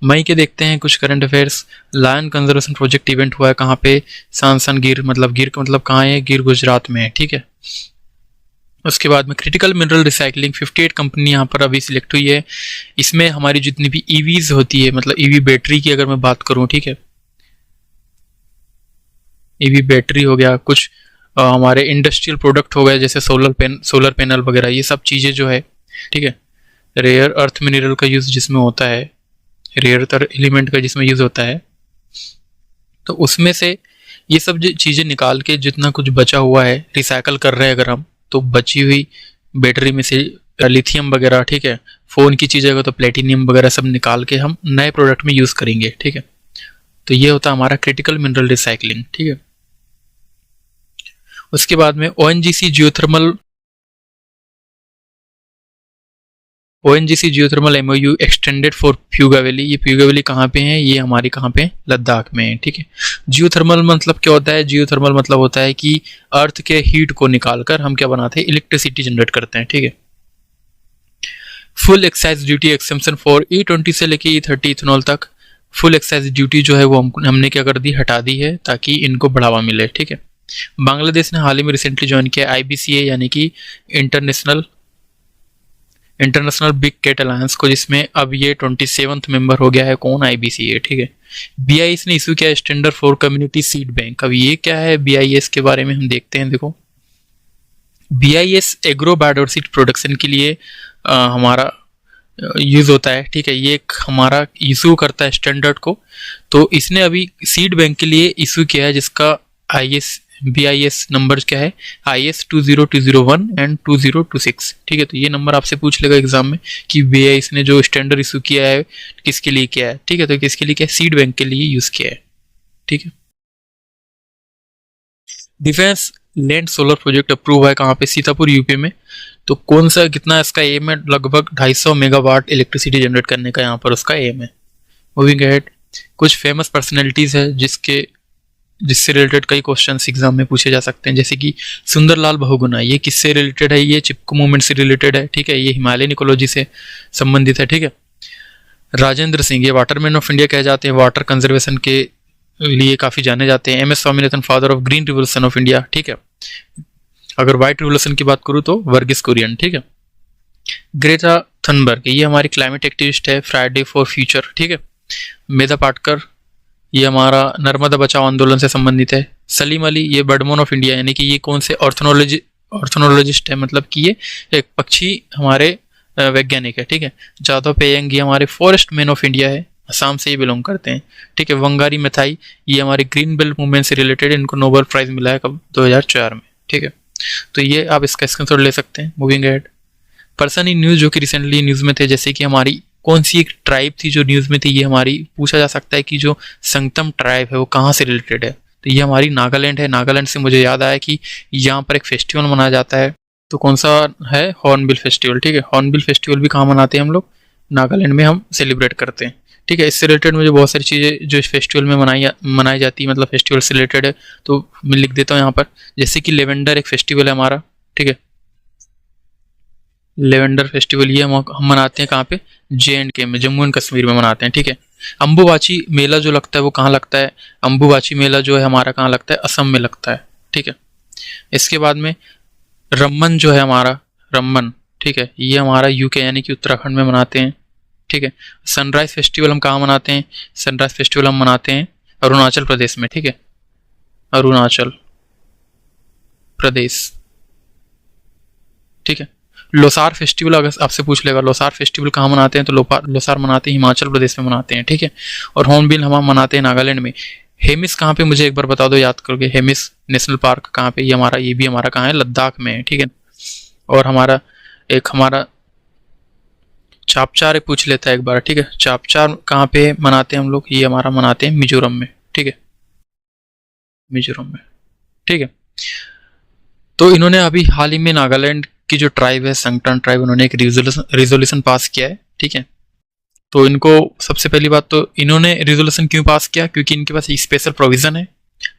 मई के देखते हैं कुछ current affairs. Lion conservation project event हुआ है कहाँ पे, सांसन गिर, मतलब गिर का मतलब कहाँ है, गिर गुजरात में है, ठीक है। उसके बाद में क्रिटिकल मिनरल रिसाइकलिंग 58 कंपनी यहाँ पर अभी सिलेक्ट हुई है। इसमें हमारी जितनी भी EVs होती है, मतलब EV बैटरी की अगर मैं बात करूँ, ठीक है, EV बैटरी हो गया, कुछ हमारे इंडस्ट्रियल प्रोडक्ट हो गए जैसे सोलर पैनल वगैरह, ये सब चीज़ें जो है, ठीक है। रेयर अर्थ मिनरल का यूज़ जिसमें होता है, रेयर अर्थ एलिमेंट का जिसमें यूज़ होता है, तो उसमें से ये सब जो चीज़ें निकाल के जितना कुछ बचा हुआ है रिसाइकल कर रहे हैं अगर हम, तो बची हुई बैटरी में से लिथियम वगैरह, ठीक है, फ़ोन की चीज़ें अगर तो प्लेटिनियम वगैरह सब निकाल के हम नए प्रोडक्ट में यूज़ करेंगे, ठीक है। तो ये होता है हमारा क्रिटिकल मिनरल रिसाइकलिंग, ठीक है। उसके बाद में ONGC geothermal MOU extended for Puga valley. ये फ्यूगा वैली कहाँ पे है? ये हमारी कहाँ पे? लद्दाख में है, ठीक है। जियोथर्मल मतलब क्या होता है? जियोथर्मल मतलब होता है कि अर्थ के हीट को निकालकर हम क्या बनाते हैं? इलेक्ट्रिसिटी जनरेट करते हैं, ठीक है। Full excise duty exemption for E20 से लेके E30 इथेनॉल तक फुल एक्साइज ड्यूटी जो है वो हमने क्या कर दी? हटा दी है, ताकि इनको बढ़ावा मिले, ठीक है। बांग्लादेश ने हाल ही में रिसेंटली ज्वाइन किया IBCA यानी कि इंटरनेशनल बिग कैट अलायंस को, जिसमें अब ये 27वां मेंबर हो गया है। कौन? IBCA, ठीक है। BIS ने इशू किया standard for community seed bank. अब ये क्या है BIS के बारे में हम देखते हैं। देखो, BIS एग्रो बायोडाइवर्सिटी प्रोडक्शन के लिए हमारा यूज होता है, ठीक है। ये एक हमारा इशू करता है स्टैंडर्ड को। तो इसने अभी सीड बैंक के लिए इशू किया है, जिसका BIS नंबर क्या है? IS 20201 एंड 2026, ठीक है। तो ये नंबर आपसे पूछ लेगा एग्जाम में कि BIS ने जो स्टैंडर्ड इशू किया है किसके लिए किया है, ठीक है। तो किसके लिए किया है? सीड बैंक के लिए यूज किया है, ठीक है। Defence land solar project approve हुआ है कहाँ पे? सीतापुर यूपी में। तो कौन सा, कितना इसका एम है? लगभग 250 मेगावाट इलेक्ट्रिसिटी जनरेट करने का यहाँ पर उसका एम है। मूविंग अहेड, कुछ फेमस पर्सनैलिटीज है जिससे रिलेटेड कई क्वेश्चंस एग्जाम में पूछे जा सकते हैं, जैसे कि सुंदरलाल बहुगुणा। ये किससे रिलेटेड है? ये चिपको मूवमेंट से रिलेटेड है, ठीक है। ये हिमालयन इकोलॉजी से संबंधित है, ठीक है। राजेंद्र सिंह, ये वाटरमैन ऑफ इंडिया कहे जाते हैं, वाटर कंजर्वेशन के लिए काफ़ी जाने जाते हैं। MS Swaminathan, father of green revolution of India, ठीक है। अगर व्हाइट रिवोल्यूशन की बात करूँ तो वर्गीस कुरियन, ठीक है। ग्रेटा थनबर्ग, ये हमारी क्लाइमेट एक्टिविस्ट है, फ्राइडे फॉर फ्यूचर, ठीक है। मेधा पाटकर, ये हमारा नर्मदा बचाओ आंदोलन से संबंधित है। सलीम अली, ये बर्डमोन ऑफ इंडिया, यानी कि ये कौन से ऑर्थोनोलॉजिस्ट है, मतलब कि ये एक पक्षी हमारे वैज्ञानिक है, ठीक है। जादव पेयंग, ये हमारे फॉरेस्ट मैन ऑफ इंडिया है, असम से ये बिलोंग करते हैं, ठीक है। वंगारी मेथाई, ये हमारे ग्रीन बेल्ट मूवमेंट से रिलेटेड, इनको नोबेल प्राइज मिला है कब? 2004 में, ठीक है। तो ये आप इसका स्क्रीनशॉट ले सकते हैं। Moving ahead, person in news, जो कि रिसेंटली न्यूज़ में थे, जैसे कि हमारी कौन सी एक ट्राइब थी जो न्यूज़ में थी, ये हमारी पूछा जा सकता है कि जो संगतम ट्राइब है वो कहाँ से रिलेटेड है। तो ये हमारी नागालैंड है। नागालैंड से मुझे याद आया कि यहाँ पर एक फेस्टिवल मनाया जाता है, तो कौन सा है? हॉर्नबिल फेस्टिवल, ठीक है। हॉर्नबिल फेस्टिवल भी कहाँ मनाते हैं हम लोग? नागालैंड में हम सेलिब्रेट करते हैं, ठीक है। इससे रिलेटेड मुझे बहुत सारी चीज़ें जो इस फेस्टिवल में मनाई जाती है, मतलब फेस्टिवल से रिलेटेड है, तो मैं लिख देता हूँ यहाँ पर। जैसे कि लेवेंडर एक फेस्टिवल है हमारा, ठीक है। लेवेंडर फेस्टिवल ये हम मनाते हैं कहाँ पे? JNK में, जम्मू एंड कश्मीर में मनाते हैं, ठीक है। अम्बुबाची मेला जो लगता है वो कहाँ लगता है? अम्बुबाची मेला जो है हमारा कहाँ लगता है? असम में लगता है, ठीक है। इसके बाद में रम्मन जो है हमारा, रम्मन, ठीक है, ये हमारा UK यानी कि उत्तराखंड में मनाते हैं, ठीक है। सनराइज फेस्टिवल हम कहाँ मनाते हैं? सनराइज फेस्टिवल हम मनाते हैं अरुणाचल प्रदेश में, ठीक है। अरुणाचल प्रदेश, ठीक है। लोसार फेस्टिवल अगर आपसे पूछ लेगा लोसार फेस्टिवल कहाँ मनाते हैं, तो लोसार मनाते हैं हिमाचल प्रदेश में मनाते हैं, ठीक है। और हॉर्नबिल हम मनाते हैं नागालैंड में। हेमिस कहाँ पे? मुझे एक बार बता दो, याद करके। हेमिस नेशनल पार्क कहाँ पे? ये भी हमारा कहाँ है? लद्दाख में है, ठीक है। और हमारा चापचार पूछ लेता है एक बार, ठीक है। चापचार कहाँ पे मनाते हैं हम लोग? ये हमारा मनाते हैं मिजोरम में, ठीक है। मिजोरम में, ठीक है। तो इन्होंने अभी हाल ही में नागालैंड की जो ट्राइब है, संगतम ट्राइब, उन्होंने एक रिजोल्यूशन पास किया है, ठीक है। तो इनको सबसे पहली बात तो इन्होंने रिजोल्यूशन क्यों पास किया? क्योंकि इनके पास स्पेशल प्रोविजन है।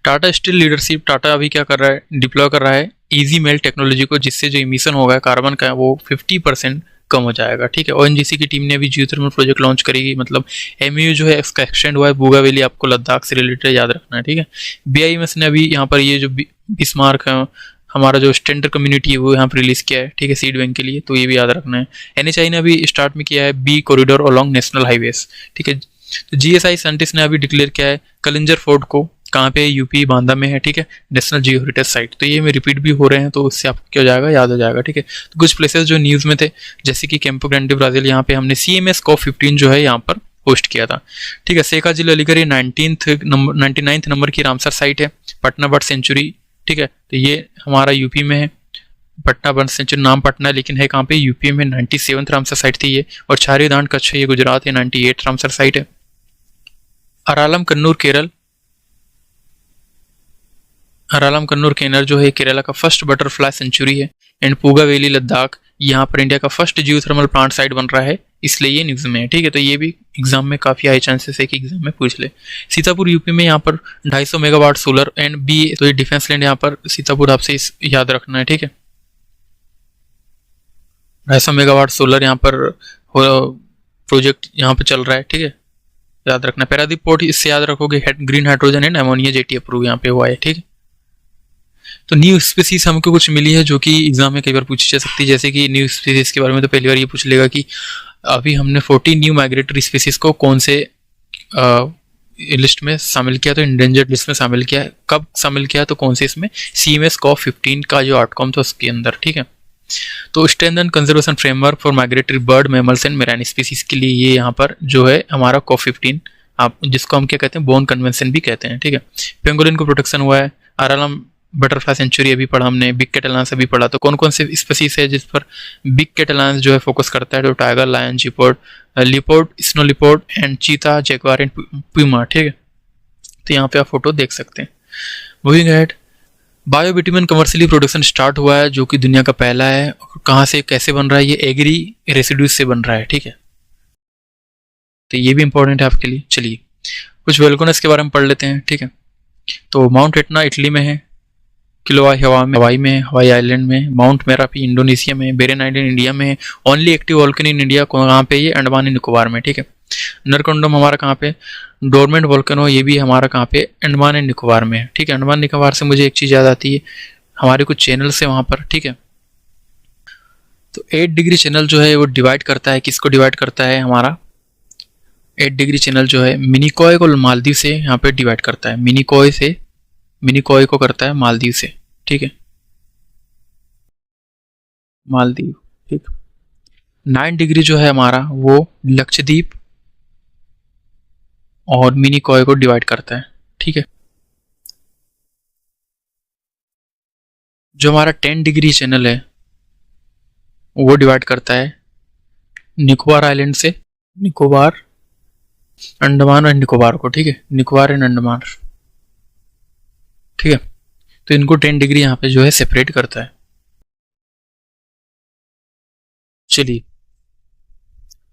टाटा स्टील लीडरशिप, टाटा अभी क्या कर रहा है? डिप्लॉय कर रहा है इजी मेल्ट टेक्नोलॉजी को, जिससे जो इमिशन होगा कार्बन का वो 50% कम हो जाएगा, ठीक है। ONGC की टीम ने अभी जियोथर्मल प्रोजेक्ट लॉन्च करेगी, मतलब MOU जो है इसका एक्सटेंड हुआ है। बूगा वैली आपको लद्दाख से रिलेटेड याद रखना है, ठीक है। BIMS ने अभी यहाँ पर ये जो बिस्मार्क है हमारा जो स्टैंडर्ड कम्युनिटी है वो यहाँ पर रिलीज किया है, ठीक है, सीड बैंक के लिए, तो ये भी याद रखना है। NHI ने अभी स्टार्ट में किया है B corridor along national highways, ठीक है। तो GSI साइंटिस्ट ने अभी डिक्लेयर किया है कलिंजर फोर्ट को, कहाँ पे? UP बांदा में है, ठीक है, नेशनल जियो हेरिटेज साइट। तो ये में रिपीट भी हो रहे हैं, तो उससे आपको क्या हो जाएगा? याद हो जाएगा, ठीक है। तो कुछ प्लेसेस जो न्यूज़ में थे, जैसे कि कैंपो ग्रांडे ब्राजील, यहाँ पे हमने CMS COP15 जो है यहाँ पर होस्ट किया था। ठीक है, सेका झील अलीगढ़ ये 99th नंबर की रामसर साइट है। पटना बर्ड सेंचुरी, ठीक है, तो ये हमारा यूपी में है। पटना बर्ड सेंचुरी नाम पटना है लेकिन है कहाँ पे, यूपी में। 97th रामसर साइट थी ये। और छारी दांड कच्छ है, ये गुजरात है, 98 रामसर साइट है। अरालम कन्नूर केरल, अरालम कन्नूर केनर जो है केरला का फर्स्ट बटरफ्लाई सेंचुरी है। एंड पूगा वैली लद्दाख, यहाँ पर इंडिया का फर्स्ट जियोथर्मल प्लांट साइट बन रहा है, इसलिए ये न्यूज में है। ठीक है, तो ये भी एग्जाम में काफी हाई चांसेस है कि एग्जाम में पूछ ले। सीतापुर यूपी में, यहाँ पर 250 मेगावाट सोलर एंड बी, तो ये डिफेंस लैंड यहाँ पर सीतापुर, आपसे याद रखना है। ठीक है, 250 मेगावाट सोलर यहाँ पर प्रोजेक्ट यहाँ पर चल रहा है। ठीक है, याद रखना। पैरादीप पोर्ट, इससे याद रखोगे green hydrogen and ammonia jetty approve यहाँ पे हुआ है। ठीक है, तो न्यू स्पीसीज हमको कुछ मिली है जो कि एग्जाम में कई बार पूछी जा सकती है। जैसे कि न्यू स्पीसीज के बारे में तो पहली बार ये पूछ लेगा कि अभी हमने 40 न्यू माइग्रेटरी स्पीसीज को कौन से लिस्ट में शामिल किया, तो इंडेंजर्ड लिस्ट में शामिल किया। कब शामिल किया, तो कौन से इसमें, CMS COP15 का जो आउटकम था उसके अंदर। ठीक है, तो strengthen conservation framework for migratory bird, mammals and marine species के लिए ये यहाँ पर जो है हमारा COP15, आप जिसको हम क्या कहते हैं, बोन कन्वेंशन भी कहते हैं। ठीक है, पेंगोलिन को प्रोटेक्शन हुआ है। अरालम बटरफ्लाई सेंचुरी अभी पढ़ा हमने, बिग कैट अलायंस अभी पढ़ा। तो कौन कौन से स्पीसीज है जिस पर बिग कैट अलायंस जो है फोकस करता है, तो tiger, lion, leopard, snow leopard and cheetah, jaguar and puma. ठीक है, तो यहाँ पे आप फोटो देख सकते हैं। Moving ahead, biobitumen commercially production start हुआ है जो कि दुनिया का पहला है। कहाँ से, कैसे बन रहा है, ये एग्री रेसिड्यूज से बन रहा है। ठीक है, तो ये भी इंपॉर्टेंट है आपके लिए। चलिए कुछ वोल्केनोस के बारे में पढ़ लेते हैं। ठीक है, तो माउंट एटना इटली में है, किलोवाई हवाई में है, हवाई आइलैंड में। माउंट मेरापी इंडोनेशिया में, बेरेन आइलैंड इंडिया में है। Only active volcano in India, कहाँ पे, ये अंडमान एंड निकोबार में। ठीक है, नरकंडम हमारा कहाँ पे, डोरमेंट वोल्केनो, ये भी हमारा कहाँ पे, अंडमान एंड निकोबार में है। ठीक है, अंडमान निकोबार से मुझे एक चीज याद आती है, हमारे कुछ चैनल्स है वहाँ पर। ठीक है, तो 8 डिग्री चैनल जो है वो डिवाइड करता है, किसको डिवाइड करता है, हमारा 8 डिग्री चैनल जो है मिनिकॉय को मालदीव से यहाँ पे डिवाइड करता है। मिनिकॉय को करता है मालदीव से। ठीक है, मालदीव। ठीक, 9 डिग्री जो है हमारा वो लक्षद्वीप और मिनिकॉय को डिवाइड करता है। ठीक है, जो हमारा 10 डिग्री चैनल है वो डिवाइड करता है निकोबार आइलैंड से, निकोबार, अंडमान एंड निकोबार को। ठीक है, निकोबार एंड अंडमान। ठीक है, तो इनको 10 डिग्री यहाँ पे जो है सेपरेट करता है। चलिए,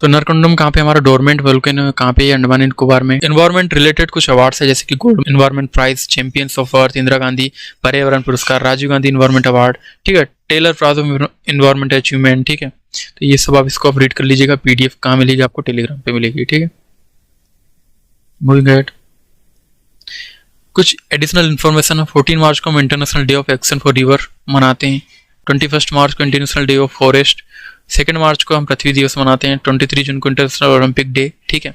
तो नरकंडम कहाँ पे, हमारा डोरमेंट वोल्केनो कहाँ पे, अंडमान एंड निकोबार में। एनवायरमेंट रिलेटेड कुछ अवार्ड्स है, जैसे कि gold environment prize, champions of earth, Indira Gandhi पर्यावरण पुरस्कार, राजीव गांधी एनवायरमेंट अवार्ड। ठीक है, Tyler prize of environment achievement. ठीक है, तो ये सब आप इसको आप रीड कर लीजिएगा। PDF कहाँ मिलेगी आपको, टेलीग्राम पे मिलेगी। ठीक है, मूविंग अहेड, कुछ एडिशनल इन्फॉर्मेशन है। 14 मार्च को हम international day of action for river मनाते हैं। 21 मार्च को इंटरनेशनल डे ऑफ फॉरेस्ट। 2 मार्च को हम पृथ्वी दिवस मनाते हैं। 23 जून को इंटरनेशनल ओलंपिक डे। ठीक है,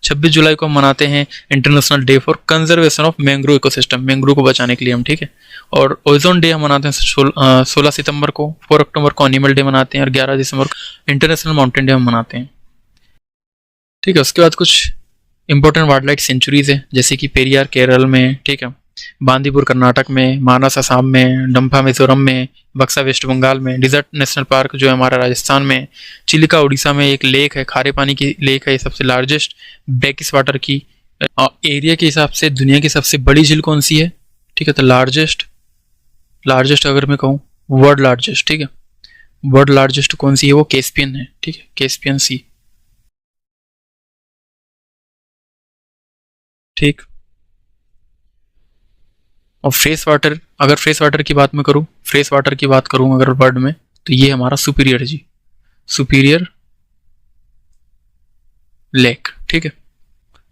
26 जुलाई को हम मनाते हैं international day for conservation of mangrove ecosystem, mangrove को बचाने के लिए हम। ठीक है, और ओजोन डे हम मनाते हैं 16 सितंबर को। 4 अक्टूबर को एनिमल डे मनाते हैं और 11 दिसंबर को इंटरनेशनल माउंटेन डे हम मनाते हैं। ठीक है, उसके बाद कुछ इंपॉर्टेंट वाइल्ड लाइफ सेंचुरीज है, जैसे कि पेरियार केरल में। ठीक है, बांदीपुर कर्नाटक में, मानस असम में, डम्फा मिजोरम में, बक्सा वेस्ट बंगाल में, डिजर्ट नेशनल पार्क जो है हमारा राजस्थान में, चिलिका उड़ीसा में एक लेक है, खारे पानी की लेक है, सबसे लार्जेस्ट ब्रैकिश वाटर की एरिया के हिसाब से दुनिया की सबसे बड़ी झील कौन सी है। ठीक है, तो लार्जेस्ट अगर मैं कहूँ वर्ल्ड लार्जेस्ट, ठीक है, वर्ल्ड लार्जेस्ट कौन सी है, वो कैस्पियन है। ठीक है, कैस्पियन सी। ठीक, और फ्रेश वाटर, अगर फ्रेश वाटर की बात करूं अगर वर्ल्ड में, तो ये हमारा सुपीरियर जी, सुपीरियर लेक। ठीक है,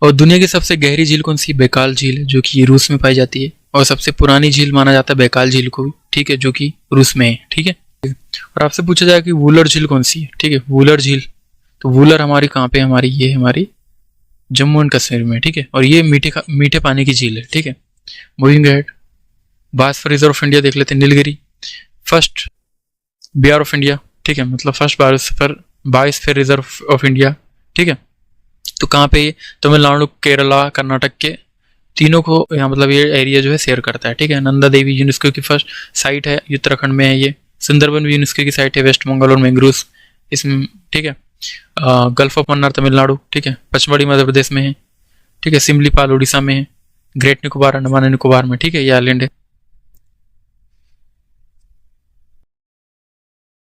और दुनिया की सबसे गहरी झील कौन सी, बैकाल झील है, जो कि रूस में पाई जाती है। और सबसे पुरानी झील माना जाता है बैकाल झील को भी। ठीक है, जो कि रूस में है। ठीक है, और आपसे पूछा जाए कि वूलर झील कौन सी है। ठीक है, वूलर झील, तो वूलर हमारी कहाँ पे, हमारी ये हमारी जम्मू एंड कश्मीर में। ठीक है, और ये मीठे पानी की झील है। ठीक है, moving ahead, biosphere reserve of India देख लेते हैं। Nilgiri first BR of India. ठीक है, मतलब first biosphere reserve of India. ठीक है, तो कहाँ पे, तमिलनाडु, केरला, कर्नाटक के तीनों को यहाँ मतलब ये एरिया जो है शेयर करता है, ठीक है। नंदा देवी यूनेस्को की फर्स्ट साइट है, उत्तराखंड में है ये। सुंदरबन भी यूनेस्को की साइट है, वेस्ट बंगाल और मैंग्रोव्स इसमें, ठीक है। गल्फ ऑफ मन्नार तमिलनाडु, ठीक है। पचमढ़ी मध्य प्रदेश में है, ठीक है। सिमलीपाल उड़ीसा में है। ग्रेट निकोबार अंडमान एंड निकोबार में, ठीक है, ये आइलैंड है,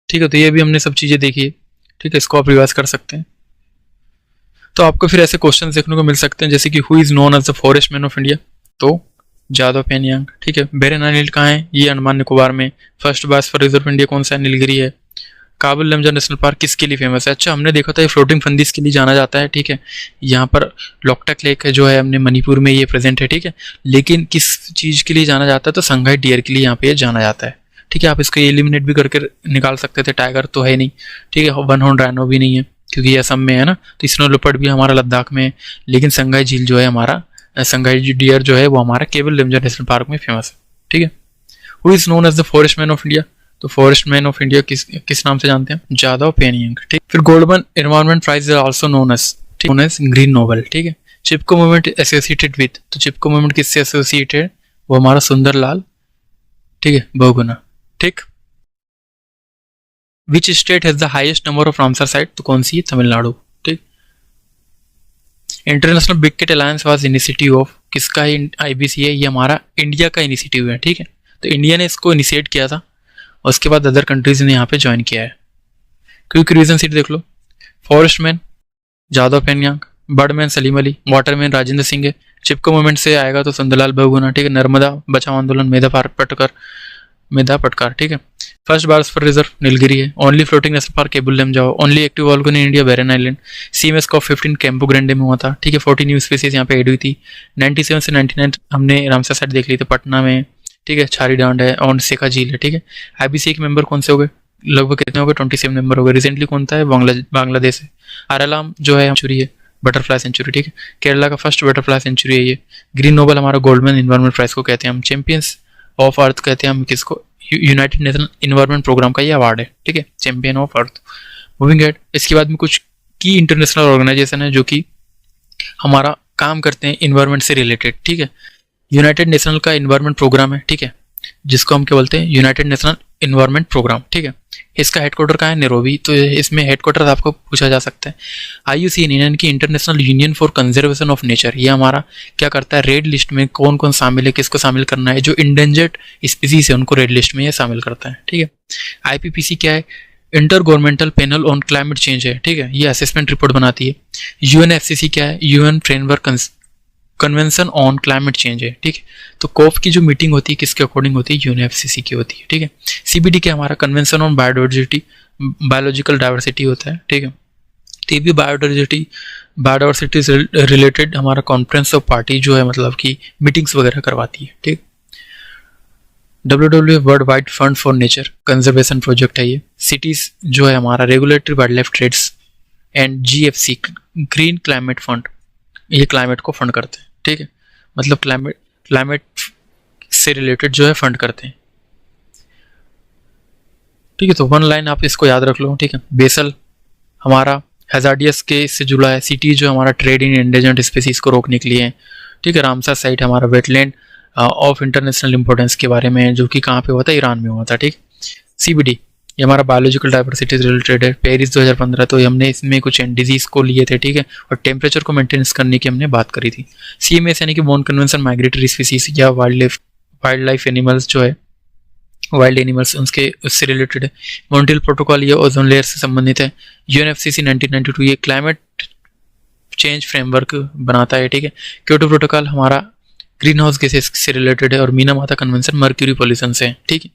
ठीक है। तो ये भी हमने सब चीज़ें देखी है, ठीक है। इसको आप रिवाइज कर सकते हैं। तो आपको फिर ऐसे क्वेश्चन देखने को मिल सकते हैं जैसे कि who is known as the forest man of India, तो जादव पेनियांग, ठीक है। बेरेना नील कहाँ है, ये अंडमान निकोबार में। फर्स्ट बायोस्फीयर रिजर्व इंडिया कौन सा है, नीलगिरी है। काबुल लमजा नेशनल पार्क किसके लिए फेमस है, अच्छा हमने देखा था ये फ्लोटिंग फंदीस के लिए जाना जाता है, ठीक है। यहाँ पर लोकटक लेक जो है हमने मणिपुर में ये प्रेजेंट है, ठीक है। लेकिन किस चीज़ के लिए जाना जाता है, तो संघाई डियर के लिए यहाँ पे जाना जाता है, ठीक है। आप इसको एलिमिनेट भी करके निकाल सकते थे, टाइगर तो है नहीं, ठीक है। वन हॉर्न राइनो भी नहीं है क्योंकि ये असम में है ना, तो स्नो लेपर्ड भी हमारा लद्दाख में है। लेकिन संघाई झील जो है हमारा, संघाई डियर जो है वो हमारा केवल लिमजा नेशनल पार्क में फेमस है, ठीक है। Who is known as the forest man of India, तो फॉरेस्ट मैन ऑफ इंडिया किस नाम से जानते हैं, जादव पेनियांग, ठीक। फिर Goldman environment prize is also known as green Nobel, ठीक है। चिपको मूवमेंट एसोसिएटेड विद, तो चिपको मूवमेंट किससे एसोसिएटेड, वो हमारा सुंदरलाल, ठीक है, बहुगुणा, ठीक। Which state has the highest number of Ramsar site, तो कौन सी है, तमिलनाडु, ठीक। International big cat alliance was initiative of, किसका है, आईबीसी है, ये हमारा इंडिया का इनिशिएटिव है, ठीक है। तो इंडिया ने इसको इनिशिएट किया था, और उसके बाद अदर कंट्रीज ने यहाँ पे ज्वाइन किया है। क्विक रीजन सीट देख लो, forest man Jadav Payeng, birdman Salim Ali, waterman Rajendra Singh है। चिपको मूवमेंट से आएगा तो सुंदरलाल बहुगुणा, ठीक है। नर्मदा बचाओ आंदोलन मेधा पटकार, ठीक है। फर्स्ट बायोस्फीयर रिजर्व नीलगिरी है। Only floating national park Keibul Lamjao. Only active volcano in India Barren Island. CMS COP 15 Campo Grande में हुआ था, ठीक है। 40 न्यू स्पीसीज यहाँ पे एड हुई थी। 97 से 99 हमने रामसर साइट देख ली थी पटना में, ठीक है। छारी डांड है और सेका झील है, ठीक है। आईबीसी के मेंबर कौन से हो गए, लगभग कितने हो गए, 27 मेंबर हो गए। रिसेंटली कौन था है, बांग्लादेश है। आरालाम जो है सेंचुरी है, बटरफ्लाई सेंचुरी, ठीक है। केरला का फर्स्ट बटरफ्लाई सेंचुरी है ये। ग्रीन नोबल हमारा गोल्डमैन इन्वायरमेंट प्राइज को कहते हैं हम। चैंपियंस ऑफ अर्थ कहते हैं हम किसको, यूनाइटेड नेशन इन्वायरमेंट प्रोग्राम का ये अवार्ड है, ठीक है, champion of earth. Moving head, इसके बाद में कुछ की इंटरनेशनल ऑर्गेनाइजेशन है जो कि हमारा काम करते हैं इन्वायरमेंट से रिलेटेड, ठीक है। यूनाइटेड नेशनल का इन्वायरमेंट प्रोग्राम है, ठीक है, जिसको हम क्या बोलते हैं, यूनाइटेड नेशनल इन्वायरमेंट प्रोग्राम, ठीक है। इसका हेडक्वार्टर कहाँ है, नैरोबी। तो इसमें हेडक्वार्टर आपको पूछा जा सकता है। IUCN यानी कि international union for conservation of nature, ये हमारा क्या करता है, रेड लिस्ट में कौन कौन शामिल है, किसको शामिल करना है, जो इंडेंजर्ड स्पीसीज है उनको रेड लिस्ट में ये शामिल करता है, ठीक है। IPPC क्या है, inter governmental panel on Climate change है, ठीक है, ये असेसमेंट रिपोर्ट बनाती है। UNFCCC क्या है, UN framework convention on Climate change है, ठीक है। तो कोप की जो मीटिंग होती है किसके अकॉर्डिंग होती है, UNFCCC की होती है, ठीक है। CBD क्या हमारा convention on biodiversity, biological diversity होता है, ठीक है। तो ये भी बायोडाइवर्सिटी से रिलेटेड हमारा कॉन्फ्रेंस ऑफ पार्टी जो है मतलब कि मीटिंग्स वगैरह करवाती है, ठीक। WWF world wide fund for nature conservation project है ये। सिटीज जो है हमारा regulatory wild life trades and GFC green climate fund, ये क्लाइमेट को फंड करते हैं, ठीक है। मतलब क्लाइमेट से रिलेटेड जो है फंड करते हैं, ठीक है। तो वन लाइन आप इसको याद रख लो, ठीक है। बेसल हमारा हैजार्डियस के इससे जुड़ा है। सिटी जो हमारा ट्रेड इन एंडेंजर्ड स्पीसीज को रोकने के लिए है, ठीक है। रामसर साइट हमारा वेटलैंड ऑफ इंटरनेशनल इंपॉर्टेंस के बारे में, जो कि कहाँ पे हुआ था, ईरान में हुआ था, ठीक। CBD ये हमारा बायोलॉजिकल डाइवर्सिटी रिलेटेड है। पेरिस 2015, तो हमने इसमें कुछ डिजीज को लिए थे, ठीक है, और टेम्परेचर को मेंटेनेंस करने की हमने बात करी थी। CMS यानी कि बोन कन्वेंशन माइग्रेटरी स्पीसीज या वाइल्ड लाइफ एनिमल्स जो है, वाइल्ड एनिमल्स उससे रिलेटेड है। मॉन्ट्रियल प्रोटोकॉल ये ओजोन लेयर से संबंधित है। UNFCCC 1992 ये क्लाइमेट चेंज फ्रेमवर्क बनाता है, ठीक है। क्योटो प्रोटोकॉल हमारा ग्रीन हाउस गैसेस से रिलेटेड है, और मीना माता कन्वेंशन मर्क्यूरी पॉल्यूशन से है, ठीक है।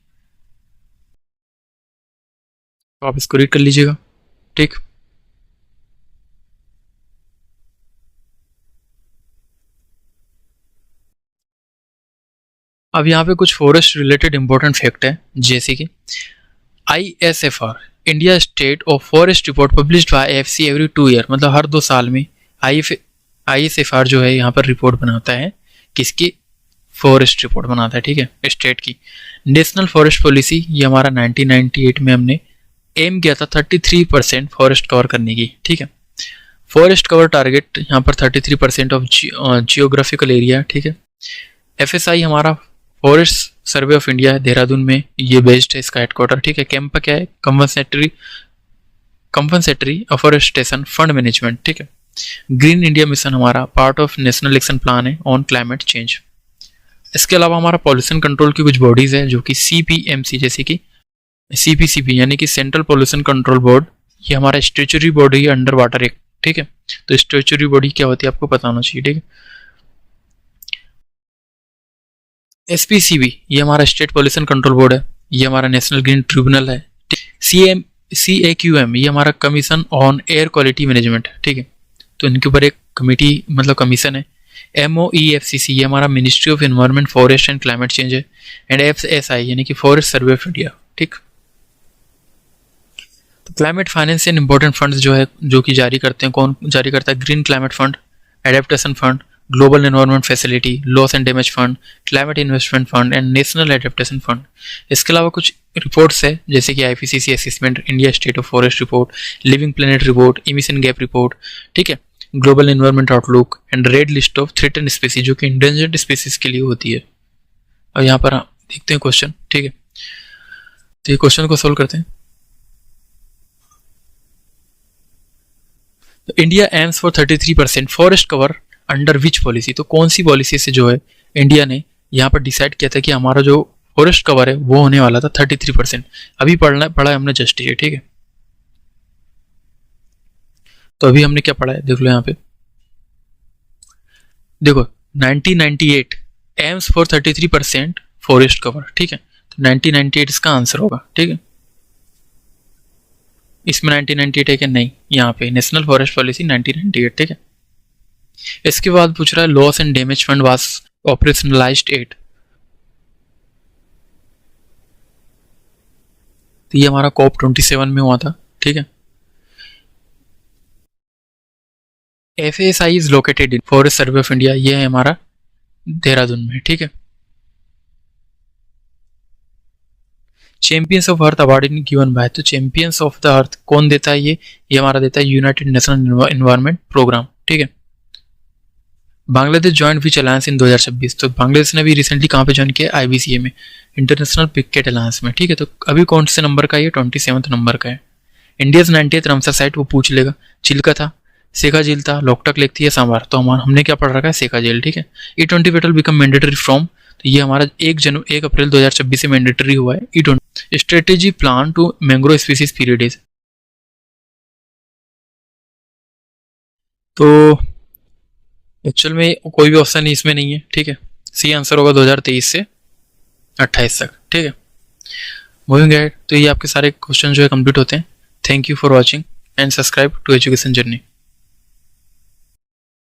तो आप इसको रीड कर लीजिएगा, ठीक। अब यहाँ पे कुछ फॉरेस्ट रिलेटेड इंपॉर्टेंट फैक्ट है, जैसे कि ISFR India state of forest report published by AFC every 2 year, मतलब हर 2 साल में ISFR जो है यहाँ पर रिपोर्ट बनाता है, किसकी, फॉरेस्ट रिपोर्ट बनाता है, ठीक है, स्टेट की। नेशनल फॉरेस्ट पॉलिसी ये हमारा 1998 में हमने एम किया था 33% फॉरेस्ट कवर करने की, ठीक है। फॉरेस्ट कवर टारगेट यहाँ पर 33% ऑफ जियोग्राफिकल एरिया, ठीक है। FSI हमारा फॉरेस्ट सर्वे ऑफ इंडिया है, देहरादून में ये बेस्ड है इसका हेडक्वार्टर, ठीक है। कैंपा क्या है, कंपनसेटरी अफॉरेस्टेशन फंड मैनेजमेंट, ठीक है। ग्रीन इंडिया मिशन हमारा part of National Action plan है ऑन क्लाइमेट चेंज। इसके अलावा हमारा पॉल्यूशन कंट्रोल की कुछ बॉडीज है जो कि CPMC, जैसे कि CPCB यानी कि सेंट्रल पॉल्यूशन कंट्रोल बोर्ड, ये हमारा स्टेचुरी बॉडी है अंडर वाटर एक्ट, ठीक है। तो स्टेचुरी बॉडी क्या होती है आपको पता होना चाहिए, ठीक है। SPCB ये हमारा स्टेट पॉल्यूशन कंट्रोल बोर्ड है, ये हमारा नेशनल ग्रीन ट्रिब्यूनल है। CAQM ये हमारा commission on air quality management, ठीक है। तो इनके ऊपर एक कमेटी मतलब कमीशन है। MOEFCC ये हमारा ministry of environment forest and climate change है। एंड FSI यानी कि फॉरेस्ट सर्वे ऑफ इंडिया, ठीक। तो climate finance and important funds जो है जो कि जारी करते हैं, कौन जारी करता है, green climate fund, adaptation fund, global environment facility, loss and damage fund, climate investment fund and national adaptation fund. इसके अलावा कुछ रिपोर्ट्स है जैसे कि IPCC assessment, India state of forest report, living planet report, emission gap report, ठीक है, global environment outlook and red list of threaten species जो कि इंडेंजर्ड स्पीसीज के लिए होती है। और यहाँ पर देखते हैं क्वेश्चन, ठीक है। तो ये क्वेश्चन को सोल्व करते हैं। तो India AIIMS for 33% forest cover under which policy, तो कौन सी पॉलिसी से जो है इंडिया ने यहाँ पर डिसाइड किया था कि हमारा जो फॉरेस्ट कवर है वो होने वाला था 33%। अभी पढ़ा है हमने जस्ट ये, ठीक है। तो अभी हमने क्या पढ़ा है देख लो यहाँ पे, देखो 1998 एम्स फॉर 33% फॉरेस्ट कवर, ठीक है। तो 1998 इसका आंसर होगा, ठीक है। इसमें 1998 है कि नहीं, यहाँ पे नेशनल फॉरेस्ट पॉलिसी 1998, ठीक है। इसके बाद पूछ रहा है loss and damage fund was operationalised at, तो ये हमारा COP27 में हुआ था, ठीक है। FSI is located in forest survey of India, ये है हमारा देहरादून में, ठीक है। Champions of earth award in given by, तो चैंपियंस ऑफ द अर्थ कौन देता है, ये हमारा देता है यूनाइटेड नेशनल एनवायरनमेंट प्रोग्राम, ठीक है। बांग्लादेश ज्वाइंट विच अलायंस इन 2026, तो बांग्लादेश ने भी रिसेंटली कहाँ पे ज्वाइन किया, IBCA में, इंटरनेशनल पिकेट अलायंस में, ठीक है। तो अभी कौन से नंबर का, ये 27 नंबर का है। इंडियाज 90th रामसर साइट वो पूछ लेगा, चिल्का था, सेका झील था, लोकटक लेक थी या सांबार, तो हमने क्या पढ़ रखा है, सेका झील, ठीक है। E20 petrol become mandatory from, तो ये हमारा 1 अप्रैल 2026 से मैंडेटरी हुआ है E20। Strategy plan to mangrove species period is, तो एक्चुअल में कोई भी ऑप्शन इसमें नहीं है, ठीक है। सी आंसर होगा 2023 से 28 तक, ठीक है। मूविंग अहेड, तो ये आपके सारे क्वेश्चन जो है कंप्लीट होते हैं। Thank you for watching and subscribe to education journey.